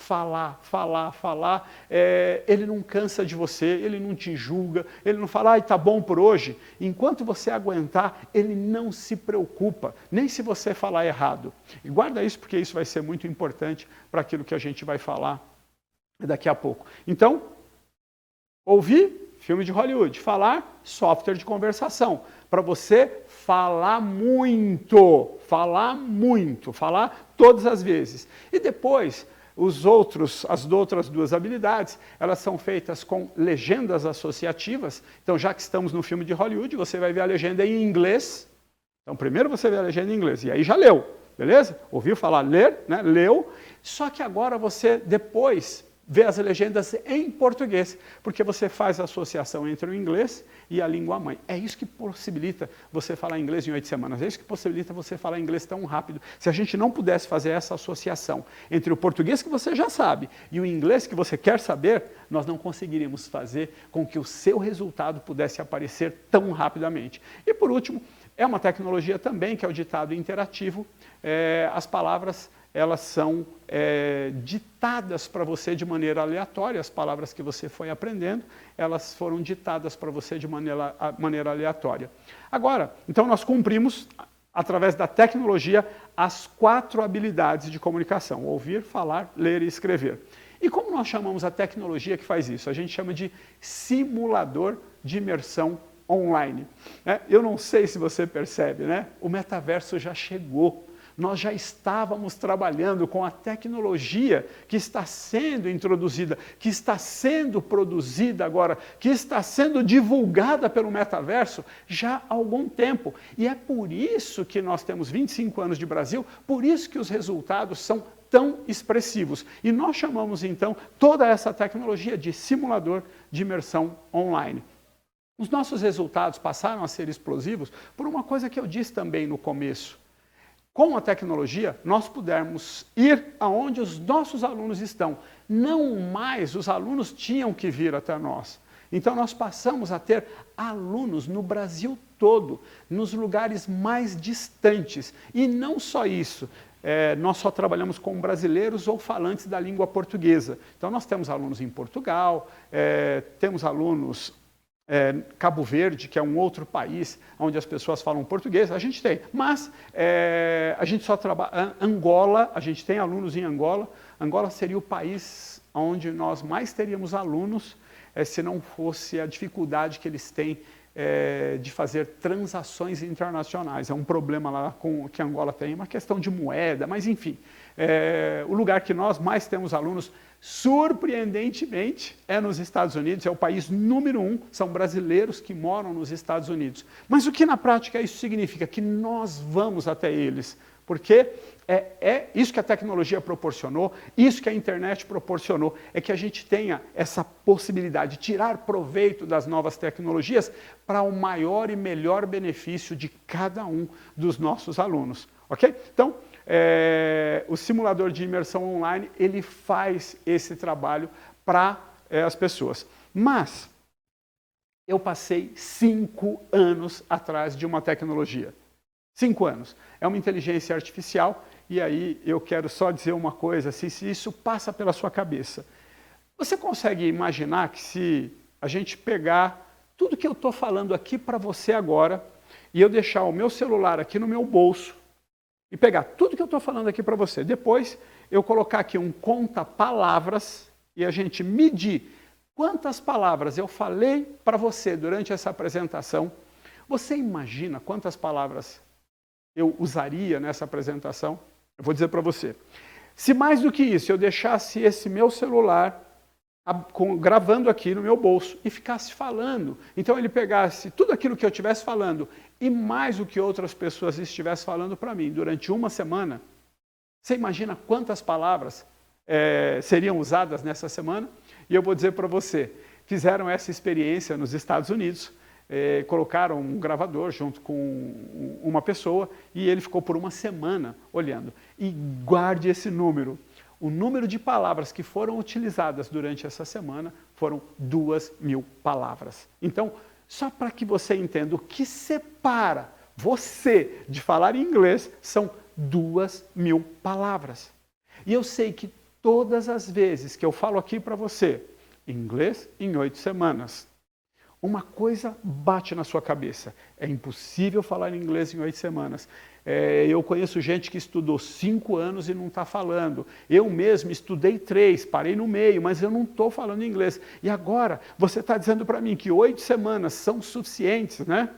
ele não cansa de você, ele não te julga, ele não fala, tá bom por hoje. Enquanto você aguentar, ele não se preocupa, nem se você falar errado. E guarda isso, porque isso vai ser muito importante para aquilo que a gente vai falar daqui a pouco. Então, ouvir, filme de Hollywood. Falar, software de conversação. Para você falar muito, falar todas as vezes. E depois, as outras duas habilidades, elas são feitas com legendas associativas. Então, já que estamos no filme de Hollywood, você vai ver a legenda em inglês. Então, primeiro você vê a legenda em inglês, e aí já leu, beleza? Ouviu falar ler, né? Leu. Só que agora você, depois, vê as legendas em português, porque você faz a associação entre o inglês e a língua mãe. É isso que possibilita você falar inglês em 8 semanas, é isso que possibilita você falar inglês tão rápido. Se a gente não pudesse fazer essa associação entre o português que você já sabe e o inglês que você quer saber, nós não conseguiríamos fazer com que o seu resultado pudesse aparecer tão rapidamente. E por último, é uma tecnologia também, que é o ditado interativo. As palavras, elas são ditadas para você de maneira aleatória, as palavras que você foi aprendendo, elas foram ditadas para você de maneira aleatória. Agora, então nós cumprimos, através da tecnologia, as 4 habilidades de comunicação: ouvir, falar, ler e escrever. E como nós chamamos a tecnologia que faz isso? A gente chama de simulador de imersão online. Eu não sei se você percebe, né? O metaverso já chegou. Nós já estávamos trabalhando com a tecnologia que está sendo introduzida, que está sendo produzida agora, que está sendo divulgada pelo metaverso já há algum tempo. E é por isso que nós temos 25 anos de Brasil, por isso que os resultados são tão expressivos. E nós chamamos, então, toda essa tecnologia de simulador de imersão online. Os nossos resultados passaram a ser explosivos por uma coisa que eu disse também no começo. Com a tecnologia, nós pudermos ir aonde os nossos alunos estão. Não mais os alunos tinham que vir até nós. Então, nós passamos a ter alunos no Brasil todo, nos lugares mais distantes. E não só isso, nós só trabalhamos com brasileiros ou falantes da língua portuguesa. Então, nós temos alunos em Portugal, temos alunos Cabo Verde, que é um outro país onde as pessoas falam português, a gente tem, mas a gente só trabalha. Angola, a gente tem alunos em Angola. Angola seria o país onde nós mais teríamos alunos, se não fosse a dificuldade que eles têm de fazer transações internacionais. É um problema lá que Angola tem, uma questão de moeda, mas enfim. O lugar que nós mais temos alunos, surpreendentemente, é nos Estados Unidos, é o país número 1, são brasileiros que moram nos Estados Unidos. Mas o que na prática isso significa? Que nós vamos até eles, porque é isso que a tecnologia proporcionou, isso que a internet proporcionou, é que a gente tenha essa possibilidade de tirar proveito das novas tecnologias para o maior e melhor benefício de cada um dos nossos alunos, ok? Então, o simulador de imersão online, ele faz esse trabalho para as pessoas. Mas eu passei 5 anos atrás de uma tecnologia. 5 anos. É uma inteligência artificial, e aí eu quero só dizer uma coisa, assim, se isso passa pela sua cabeça. Você consegue imaginar que se a gente pegar tudo que eu estou falando aqui para você agora, e eu deixar o meu celular aqui no meu bolso, e pegar tudo que eu estou falando aqui para você, depois eu colocar aqui um conta-palavras, e a gente medir quantas palavras eu falei para você durante essa apresentação. Você imagina quantas palavras eu usaria nessa apresentação? Eu vou dizer para você. Se mais do que isso, eu deixasse esse meu celular gravando aqui no meu bolso e ficasse falando, então ele pegasse tudo aquilo que eu estivesse falando e mais o que outras pessoas estivessem falando para mim durante uma semana, você imagina quantas palavras seriam usadas nessa semana? E eu vou dizer para você, fizeram essa experiência nos Estados Unidos, colocaram um gravador junto com uma pessoa e ele ficou por uma semana olhando. E guarde esse número. O número de palavras que foram utilizadas durante essa semana foram 2.000 palavras. Então, só para que você entenda o que separa você, de falar inglês, são 2.000 palavras. E eu sei que todas as vezes que eu falo aqui para você, inglês em 8 semanas, uma coisa bate na sua cabeça. É impossível falar inglês em 8 semanas. Eu conheço gente que estudou 5 anos e não está falando. Eu mesmo estudei 3, parei no meio, mas eu não estou falando inglês. E agora, você está dizendo para mim que 8 semanas são suficientes, né?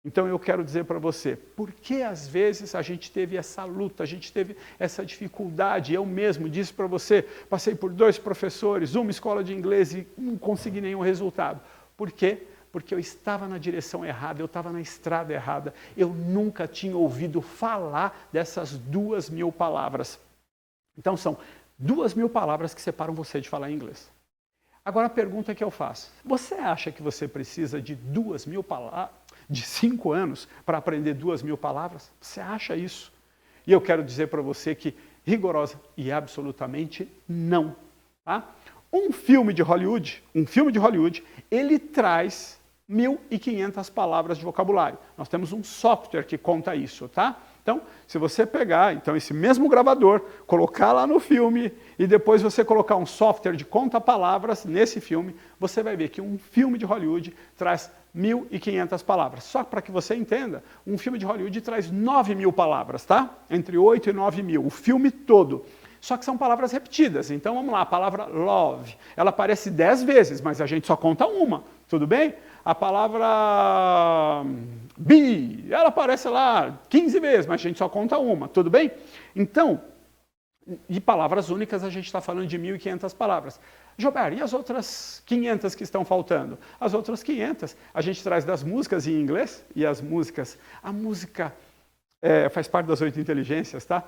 Então eu quero dizer para você, por que às vezes a gente teve essa luta, a gente teve essa dificuldade? Eu mesmo disse para você, passei por 2 professores, uma escola de inglês e não consegui nenhum resultado. Por quê? Porque eu estava na direção errada, eu estava na estrada errada. Eu nunca tinha ouvido falar dessas 2.000 palavras. Então são 2.000 palavras que separam você de falar inglês. Agora a pergunta que eu faço, você acha que você precisa de 2.000 palavras, de 5 anos para aprender 2.000 palavras? Você acha isso? E eu quero dizer para você que rigorosa e absolutamente não. Tá? Um filme de Hollywood, ele traz 1.500 palavras de vocabulário. Nós temos um software que conta isso, tá? Então, se você pegar esse mesmo gravador, colocar lá no filme e depois você colocar um software de conta palavras nesse filme, você vai ver que um filme de Hollywood traz 1.500 palavras. Só para que você entenda, um filme de Hollywood traz 9.000 palavras, tá? Entre 8 e 9.000, o filme todo. Só que são palavras repetidas. Então, vamos lá, a palavra love, ela aparece 10 vezes, mas a gente só conta uma, tudo bem? A palavra be, ela aparece lá 15 vezes, mas a gente só conta uma, tudo bem? Então, de palavras únicas, a gente está falando de 1.500 palavras. Gilberto, e as outras 500 que estão faltando? As outras 500, a gente traz das músicas em inglês, e as músicas, a música faz parte das 8 inteligências, tá?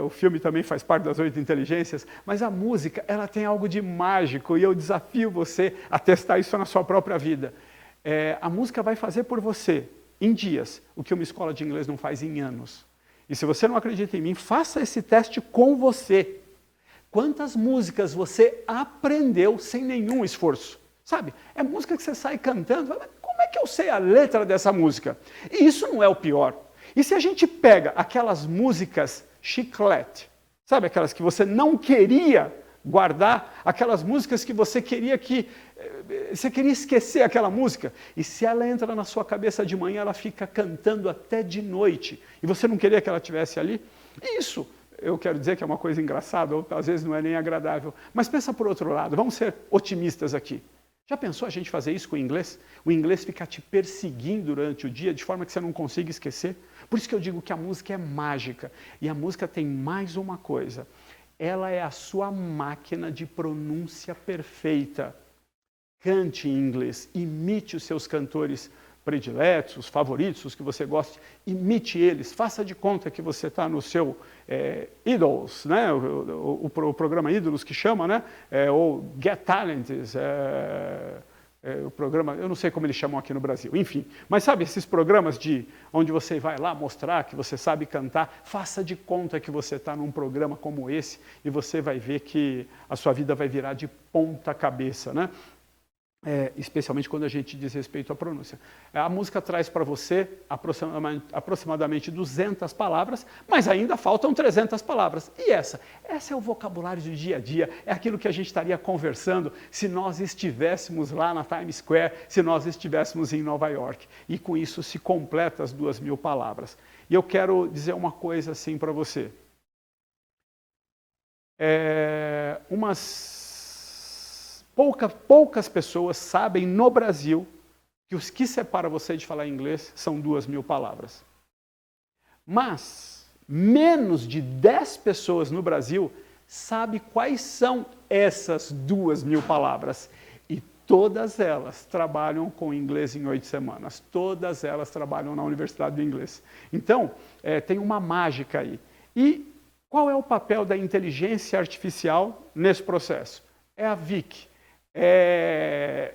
O filme também faz parte das 8 inteligências, mas a música, ela tem algo de mágico, e eu desafio você a testar isso na sua própria vida. A música vai fazer por você, em dias, o que uma escola de inglês não faz em anos. E se você não acredita em mim, faça esse teste com você. Quantas músicas você aprendeu sem nenhum esforço? Sabe? É música que você sai cantando, como é que eu sei a letra dessa música? E isso não é o pior. E se a gente pega aquelas músicas chiclete, sabe aquelas que você não queria guardar, aquelas músicas que você queria esquecer aquela música, e se ela entra na sua cabeça de manhã, ela fica cantando até de noite, e você não queria que ela estivesse ali? Isso, eu quero dizer que é uma coisa engraçada, ou às vezes não é nem agradável, mas pensa por outro lado, vamos ser otimistas aqui. Já pensou a gente fazer isso com o inglês? O inglês fica te perseguindo durante o dia, de forma que você não consiga esquecer? Por isso que eu digo que a música é mágica. E a música tem mais uma coisa. Ela é a sua máquina de pronúncia perfeita. Cante em inglês, imite os seus cantores prediletos, os favoritos, os que você goste, imite eles, faça de conta que você está no seu Idols, né? o programa Ídolos que chama, né? Ou Get Talents, o programa, eu não sei como eles chamam aqui no Brasil, enfim. Mas sabe, esses programas onde você vai lá mostrar que você sabe cantar, faça de conta que você está num programa como esse e você vai ver que a sua vida vai virar de ponta cabeça, né? Especialmente quando a gente diz respeito à pronúncia. A música traz para você aproximadamente 200 palavras, mas ainda faltam 300 palavras. E essa é o vocabulário do dia a dia, é aquilo que a gente estaria conversando se nós estivéssemos lá na Times Square, se nós estivéssemos em Nova York. E com isso se completa as 2.000 palavras. E eu quero dizer uma coisa assim para você. Poucas pessoas sabem no Brasil que os que separa você de falar inglês são 2.000 palavras. Mas menos de 10 pessoas no Brasil sabem quais são essas 2.000 palavras. E todas elas trabalham com inglês em 8 semanas. Todas elas trabalham na Universidade do Inglês. Então, tem uma mágica aí. E qual é o papel da inteligência artificial nesse processo? É a Vic.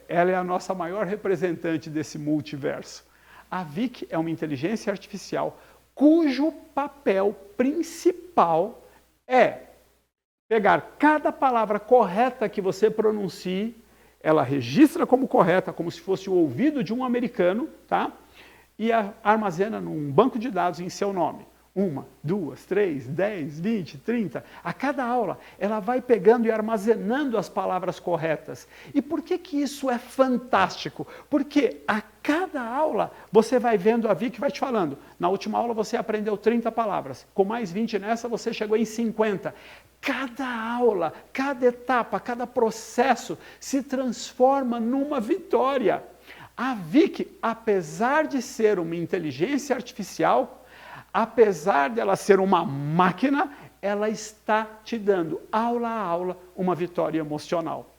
Ela é a nossa maior representante desse multiverso. A Vic é uma inteligência artificial cujo papel principal é pegar cada palavra correta que você pronuncie, ela registra como correta, como se fosse o ouvido de um americano, tá? e armazena num banco de dados em seu nome. 1, 2, 3, 10, 20, 30. A cada aula, ela vai pegando e armazenando as palavras corretas. E por que isso é fantástico? Porque a cada aula, você vai vendo a Vicky vai te falando. Na última aula, você aprendeu 30 palavras. Com mais 20 nessa, você chegou em 50. Cada aula, cada etapa, cada processo se transforma numa vitória. A Vicky, apesar de ser uma inteligência artificial, apesar dela ser uma máquina, ela está te dando, aula a aula, uma vitória emocional.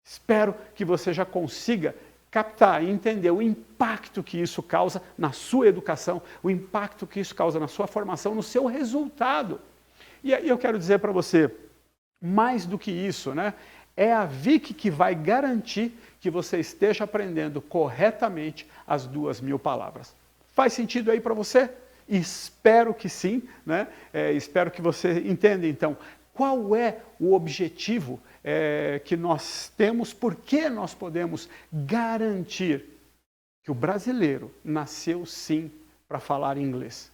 Espero que você já consiga captar e entender o impacto que isso causa na sua educação, o impacto que isso causa na sua formação, no seu resultado. E aí eu quero dizer para você, mais do que isso, né? É a Vicky que vai garantir que você esteja aprendendo corretamente as 2.000 palavras. Faz sentido aí para você? Espero que sim, né? Espero que você entenda, então, qual é o objetivo que nós temos, por que nós podemos garantir que o brasileiro nasceu sim para falar inglês.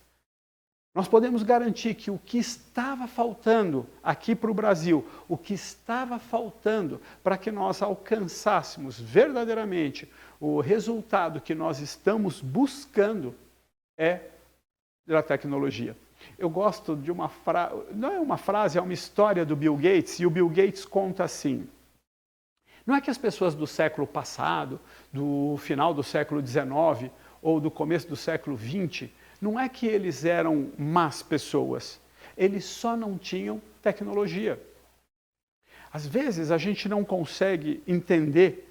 Nós podemos garantir que o que estava faltando aqui para o Brasil, o que estava faltando para que nós alcançássemos verdadeiramente o resultado que nós estamos buscando é da tecnologia. Eu gosto de uma frase, não é uma frase, é uma história do Bill Gates, e o Bill Gates conta assim: não é que as pessoas do século passado, do final do século XIX ou do começo do século XX, não é que eles eram más pessoas, eles só não tinham tecnologia. Às vezes a gente não consegue entender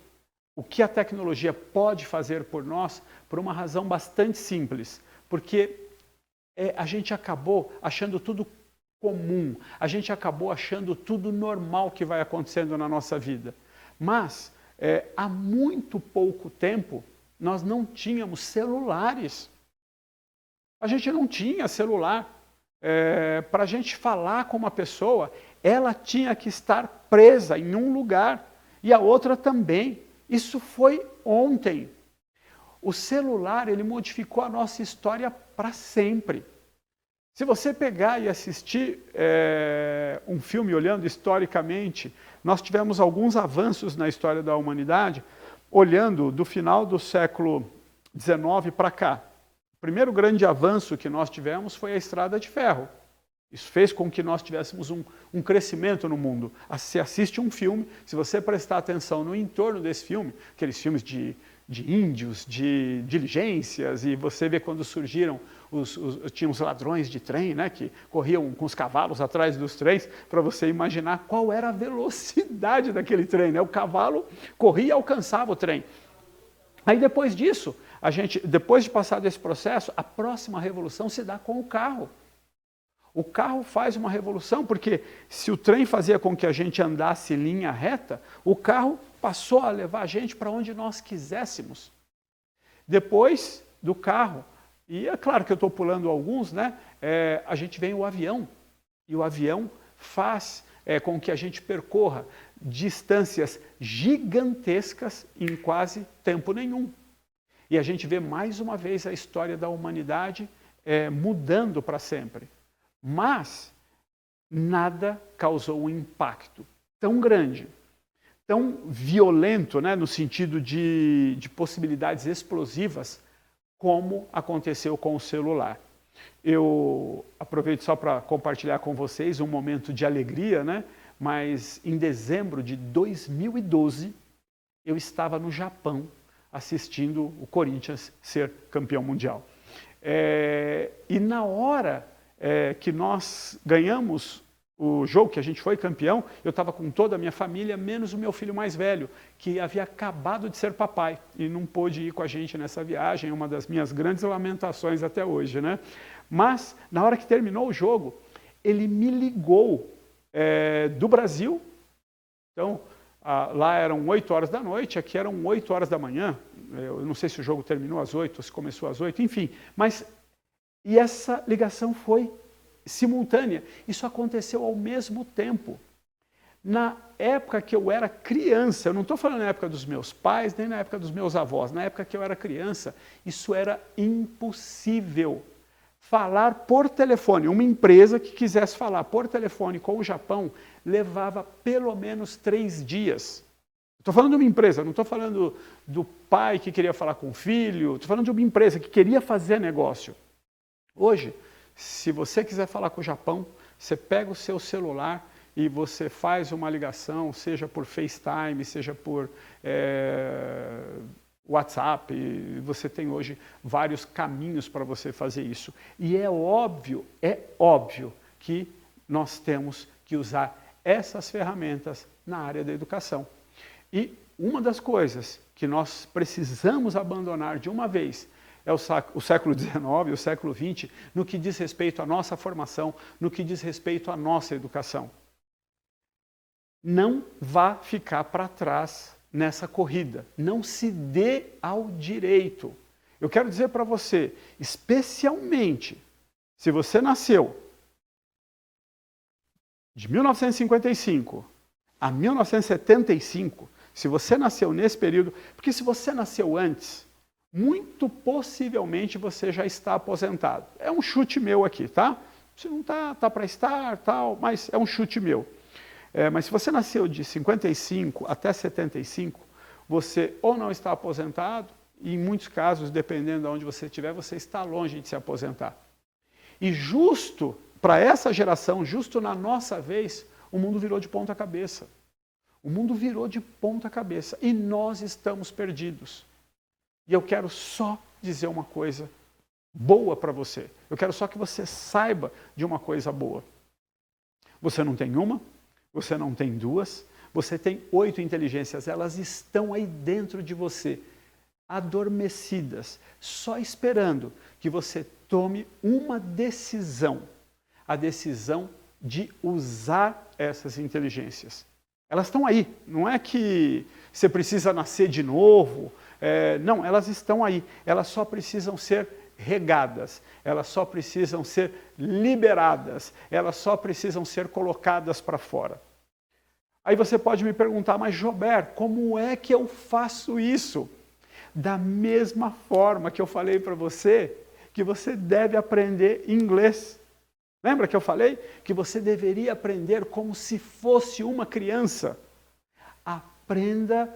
o que a tecnologia pode fazer por nós por uma razão bastante simples, porque a gente acabou achando tudo comum, a gente acabou achando tudo normal que vai acontecendo na nossa vida. Mas, há muito pouco tempo, nós não tínhamos celulares. A gente não tinha celular. Para a gente falar com uma pessoa, ela tinha que estar presa em um lugar e a outra também. Isso foi ontem. O celular, ele modificou a nossa história para sempre. Se você pegar e assistir um filme olhando historicamente, nós tivemos alguns avanços na história da humanidade, olhando do final do século XIX para cá. O primeiro grande avanço que nós tivemos foi a estrada de ferro. Isso fez com que nós tivéssemos um crescimento no mundo. Se assiste um filme, se você prestar atenção no entorno desse filme, aqueles filmes de índios, de diligências, e você vê quando surgiram, tinha os ladrões de trem, né, que corriam com os cavalos atrás dos trens, para você imaginar qual era a velocidade daquele trem, né? O cavalo corria e alcançava o trem. Aí depois disso, depois de passar desse processo, a próxima revolução se dá com o carro. O carro faz uma revolução, porque se o trem fazia com que a gente andasse em linha reta, o carro passou a levar a gente para onde nós quiséssemos. Depois do carro, e é claro que eu estou pulando alguns, né? A gente vem o avião, e o avião faz com que a gente percorra distâncias gigantescas em quase tempo nenhum. E a gente vê mais uma vez a história da humanidade mudando para sempre. Mas nada causou um impacto tão grande, tão violento, né, no sentido de possibilidades explosivas, como aconteceu com o celular. Eu aproveito só para compartilhar com vocês um momento de alegria, né? Mas em dezembro de 2012, eu estava no Japão assistindo o Corinthians ser campeão mundial. E na hora que nós ganhamos o jogo, que a gente foi campeão, eu estava com toda a minha família, menos o meu filho mais velho, que havia acabado de ser papai e não pôde ir com a gente nessa viagem, é uma das minhas grandes lamentações até hoje, né? Mas, na hora que terminou o jogo, ele me ligou do Brasil. Então, lá eram 8 horas da noite, aqui eram 8 horas da manhã. Eu não sei se o jogo terminou às 8 ou se começou às 8, enfim. E essa ligação foi simultânea. Isso aconteceu ao mesmo tempo. Na época que eu era criança, eu não estou falando na época dos meus pais, nem na época dos meus avós, na época que eu era criança, isso era impossível. Falar por telefone, uma empresa que quisesse falar por telefone com o Japão, levava pelo menos 3 dias. Estou falando de uma empresa, não estou falando do pai que queria falar com o filho, estou falando de uma empresa que queria fazer negócio. Hoje, se você quiser falar com o Japão, você pega o seu celular e você faz uma ligação, seja por FaceTime, seja por WhatsApp, você tem hoje vários caminhos para você fazer isso. E é óbvio que nós temos que usar essas ferramentas na área da educação. E uma das coisas que nós precisamos abandonar de uma vez é o século XIX e o século XX no que diz respeito à nossa formação, no que diz respeito à nossa educação. Não vá ficar para trás nessa corrida. Não se dê ao direito. Eu quero dizer para você, especialmente se você nasceu de 1955 a 1975, se você nasceu nesse período, porque se você nasceu antes, muito possivelmente você já está aposentado. É um chute meu aqui, tá? Se não tá para estar, tal, mas é um chute meu. Mas se você nasceu de 55 até 75, você ou não está aposentado, e em muitos casos, dependendo de onde você estiver, você está longe de se aposentar. E justo para essa geração, justo na nossa vez, o mundo virou de ponta cabeça. O mundo virou de ponta cabeça e nós estamos perdidos. E eu quero só dizer uma coisa boa para você. Eu quero só que você saiba de uma coisa boa. Você não tem uma, você não tem duas, você tem 8 inteligências. Elas estão aí dentro de você, adormecidas, só esperando que você tome uma decisão. A decisão de usar essas inteligências. Elas estão aí, não é que você precisa nascer de novo, não, elas estão aí, elas só precisam ser regadas, elas só precisam ser liberadas, elas só precisam ser colocadas para fora. Aí você pode me perguntar, mas Jober, como é que eu faço isso? Da mesma forma que eu falei para você, que você deve aprender inglês. Lembra que eu falei que você deveria aprender como se fosse uma criança? Aprenda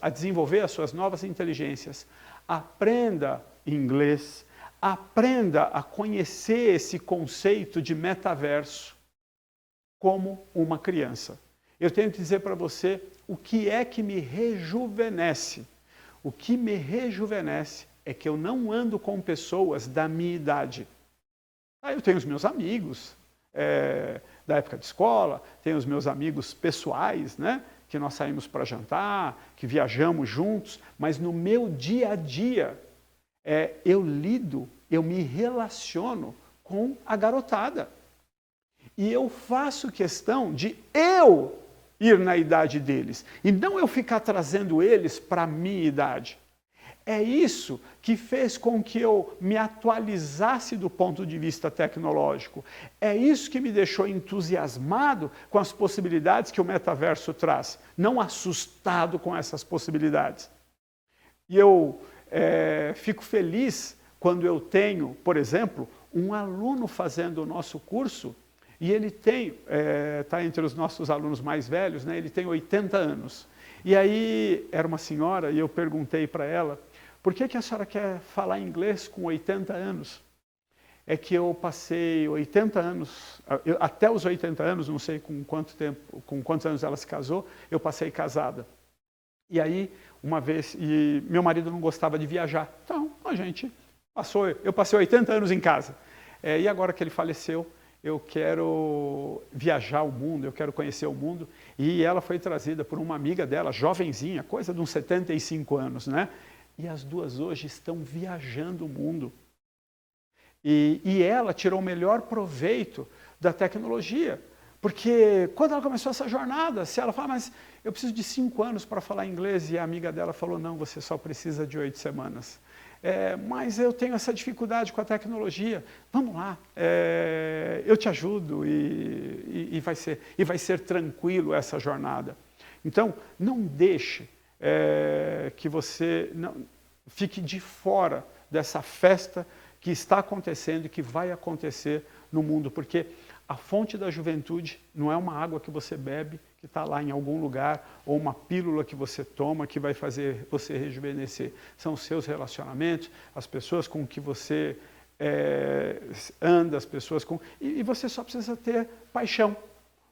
a desenvolver as suas novas inteligências. Aprenda inglês. Aprenda a conhecer esse conceito de metaverso como uma criança. Eu tenho que dizer para você o que é que me rejuvenesce. O que me rejuvenesce é que eu não ando com pessoas da minha idade. Eu tenho os meus amigos da época de escola, tenho os meus amigos pessoais, né, que nós saímos para jantar, que viajamos juntos, mas no meu dia a dia eu me relaciono com a garotada. E eu faço questão de eu ir na idade deles, e não eu ficar trazendo eles para a minha idade. É isso que fez com que eu me atualizasse do ponto de vista tecnológico. É isso que me deixou entusiasmado com as possibilidades que o metaverso traz, não assustado com essas possibilidades. E eu fico feliz quando eu tenho, por exemplo, um aluno fazendo o nosso curso, e ele está entre os nossos alunos mais velhos, né? Ele tem 80 anos. E aí era uma senhora e eu perguntei para ela, por que a senhora quer falar inglês com 80 anos? É que eu passei 80 anos, até os 80 anos, não sei com quantos anos ela se casou, eu passei casada. E aí, uma vez, e meu marido não gostava de viajar. Então, eu passei 80 anos em casa. E agora que ele faleceu, eu quero viajar o mundo, eu quero conhecer o mundo. E ela foi trazida por uma amiga dela, jovenzinha, coisa de uns 75 anos, né? E as duas hoje estão viajando o mundo. E ela tirou o melhor proveito da tecnologia. Porque quando ela começou essa jornada, se ela fala, mas eu preciso de 5 anos para falar inglês, e a amiga dela falou, não, você só precisa de 8 semanas. mas eu tenho essa dificuldade com a tecnologia. Vamos lá, eu te ajudo e vai ser tranquilo essa jornada. Então, não deixe que você fique de fora dessa festa que está acontecendo e que vai acontecer no mundo, porque a fonte da juventude não é uma água que você bebe, que está lá em algum lugar, ou uma pílula que você toma que vai fazer você rejuvenescer. São os seus relacionamentos, as pessoas com que você anda, as pessoas com... E você só precisa ter paixão.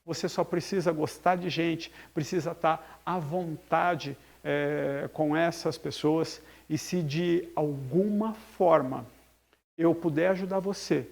Você só precisa gostar de gente, precisa estar à vontade com essas pessoas. E se de alguma forma eu puder ajudar você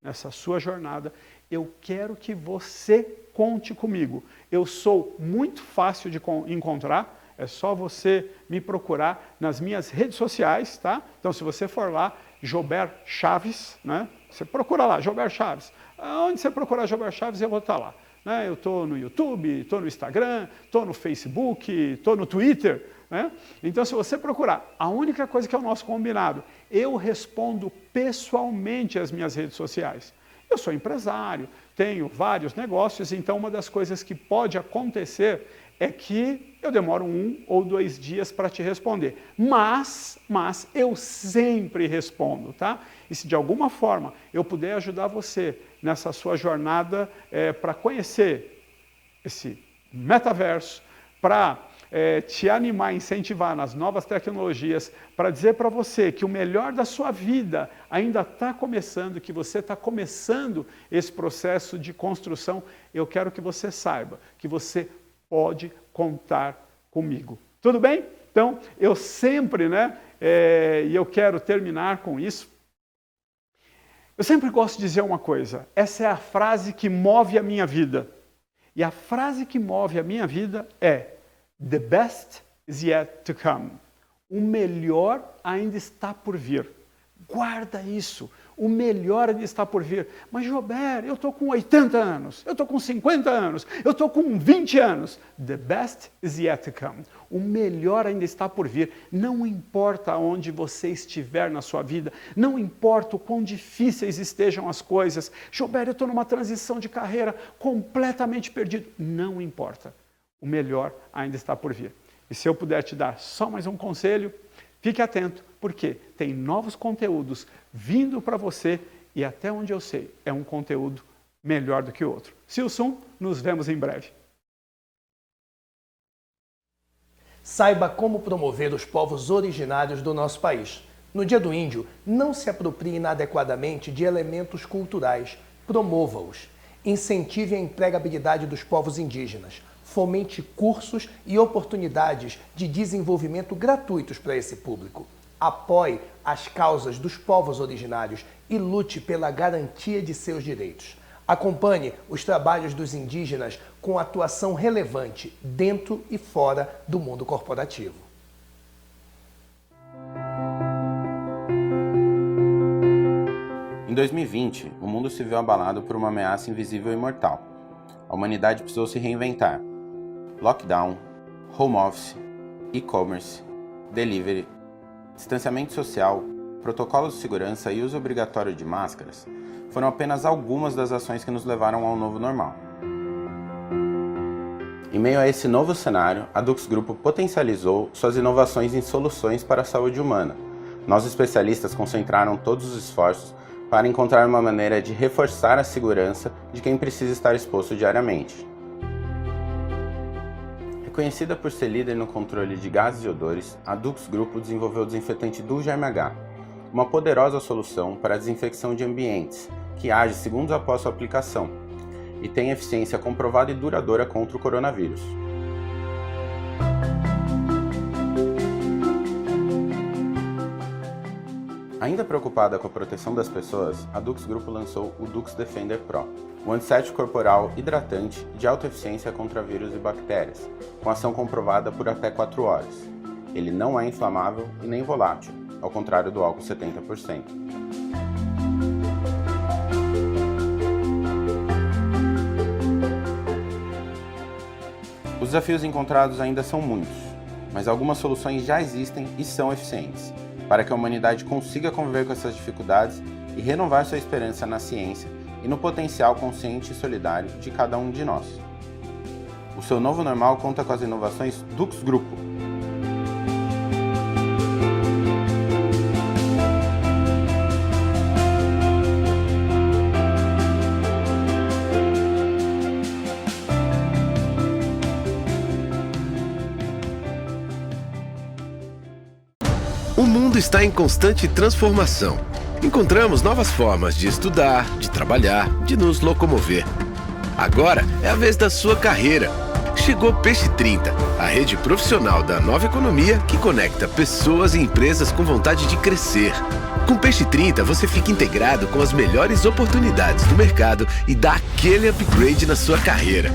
nessa sua jornada, eu quero que você conte comigo. Eu sou muito fácil de encontrar, é só você me procurar nas minhas redes sociais, tá? Então, se você for lá, Jober Chaves, né? Você procura lá, Jober Chaves. Onde você procurar Jober Chaves, eu vou estar lá. Né? Eu estou no YouTube, estou no Instagram, estou no Facebook, estou no Twitter. Né? Então, se você procurar, a única coisa que é o nosso combinado, eu respondo pessoalmente às minhas redes sociais. Eu sou empresário, tenho vários negócios, então uma das coisas que pode acontecer é que eu demoro 1 ou 2 dias para te responder. Mas eu sempre respondo, tá? E se de alguma forma eu puder ajudar você nessa sua jornada para conhecer esse metaverso, para te animar, incentivar nas novas tecnologias, para dizer para você que o melhor da sua vida ainda está começando, que você está começando esse processo de construção, eu quero que você saiba que você pode contar comigo. Tudo bem? Então, eu sempre, e eu quero terminar com isso, eu sempre gosto de dizer uma coisa, essa é a frase que move a minha vida. E a frase que move a minha vida é: The best is yet to come. O melhor ainda está por vir. Guarda isso. O melhor ainda está por vir. Mas, Jober, eu estou com 80 anos, eu estou com 50 anos, eu estou com 20 anos. The best is yet to come. O melhor ainda está por vir. Não importa onde você estiver na sua vida, não importa o quão difíceis estejam as coisas. Jober, eu estou numa transição de carreira completamente perdido. Não importa. O melhor ainda está por vir. E se eu puder te dar só mais um conselho, fique atento, porque tem novos conteúdos vindo para você e até onde eu sei, é um conteúdo melhor do que o outro. Silson, nos vemos em breve. Saiba como promover os povos originários do nosso país. No Dia do Índio, não se aproprie inadequadamente de elementos culturais. Promova-os. Incentive a empregabilidade dos povos indígenas. Fomente cursos e oportunidades de desenvolvimento gratuitos para esse público. Apoie as causas dos povos originários e lute pela garantia de seus direitos. Acompanhe os trabalhos dos indígenas com atuação relevante dentro e fora do mundo corporativo. Em 2020, o mundo se viu abalado por uma ameaça invisível e mortal. A humanidade precisou se reinventar. Lockdown, home office, e-commerce, delivery, distanciamento social, protocolos de segurança e uso obrigatório de máscaras foram apenas algumas das ações que nos levaram ao novo normal. Em meio a esse novo cenário, a Dux Grupo potencializou suas inovações em soluções para a saúde humana. Nós especialistas concentraram todos os esforços para encontrar uma maneira de reforçar a segurança de quem precisa estar exposto diariamente. Reconhecida por ser líder no controle de gases e odores, a Dux Grupo desenvolveu o desinfetante Duo Germe H, uma poderosa solução para a desinfecção de ambientes, que age segundos após sua aplicação, e tem eficiência comprovada e duradoura contra o coronavírus. Ainda preocupada com a proteção das pessoas, a Dux Grupo lançou o Dux Defender Pro, um antisséptico corporal hidratante de alta eficiência contra vírus e bactérias, com ação comprovada por até 4 horas. Ele não é inflamável e nem volátil, ao contrário do álcool 70%. Os desafios encontrados ainda são muitos, mas algumas soluções já existem e são eficientes. para que a humanidade consiga conviver com essas dificuldades e renovar sua esperança na ciência e no potencial consciente e solidário de cada um de nós. O seu novo normal conta com as inovações Dux Grupo. O mundo está em constante transformação. Encontramos novas formas de estudar, de trabalhar, de nos locomover. Agora é a vez da sua carreira. Chegou Peixe 30, a rede profissional da nova economia que conecta pessoas e empresas com vontade de crescer. Com Peixe 30 você fica integrado com as melhores oportunidades do mercado e dá aquele upgrade na sua carreira.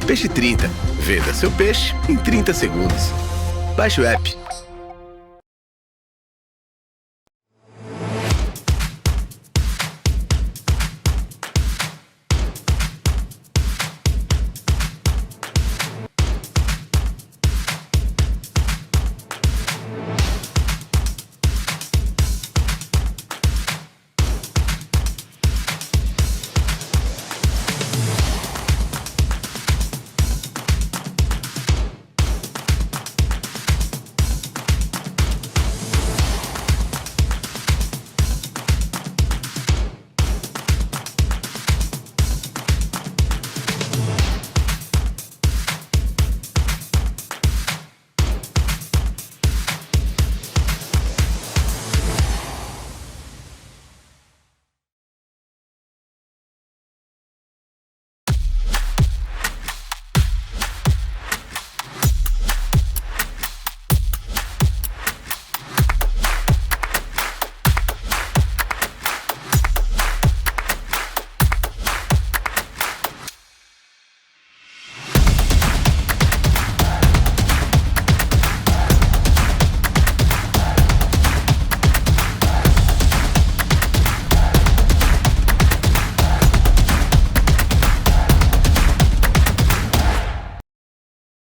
Peixe 30, venda seu peixe em 30 segundos. Baixe o app.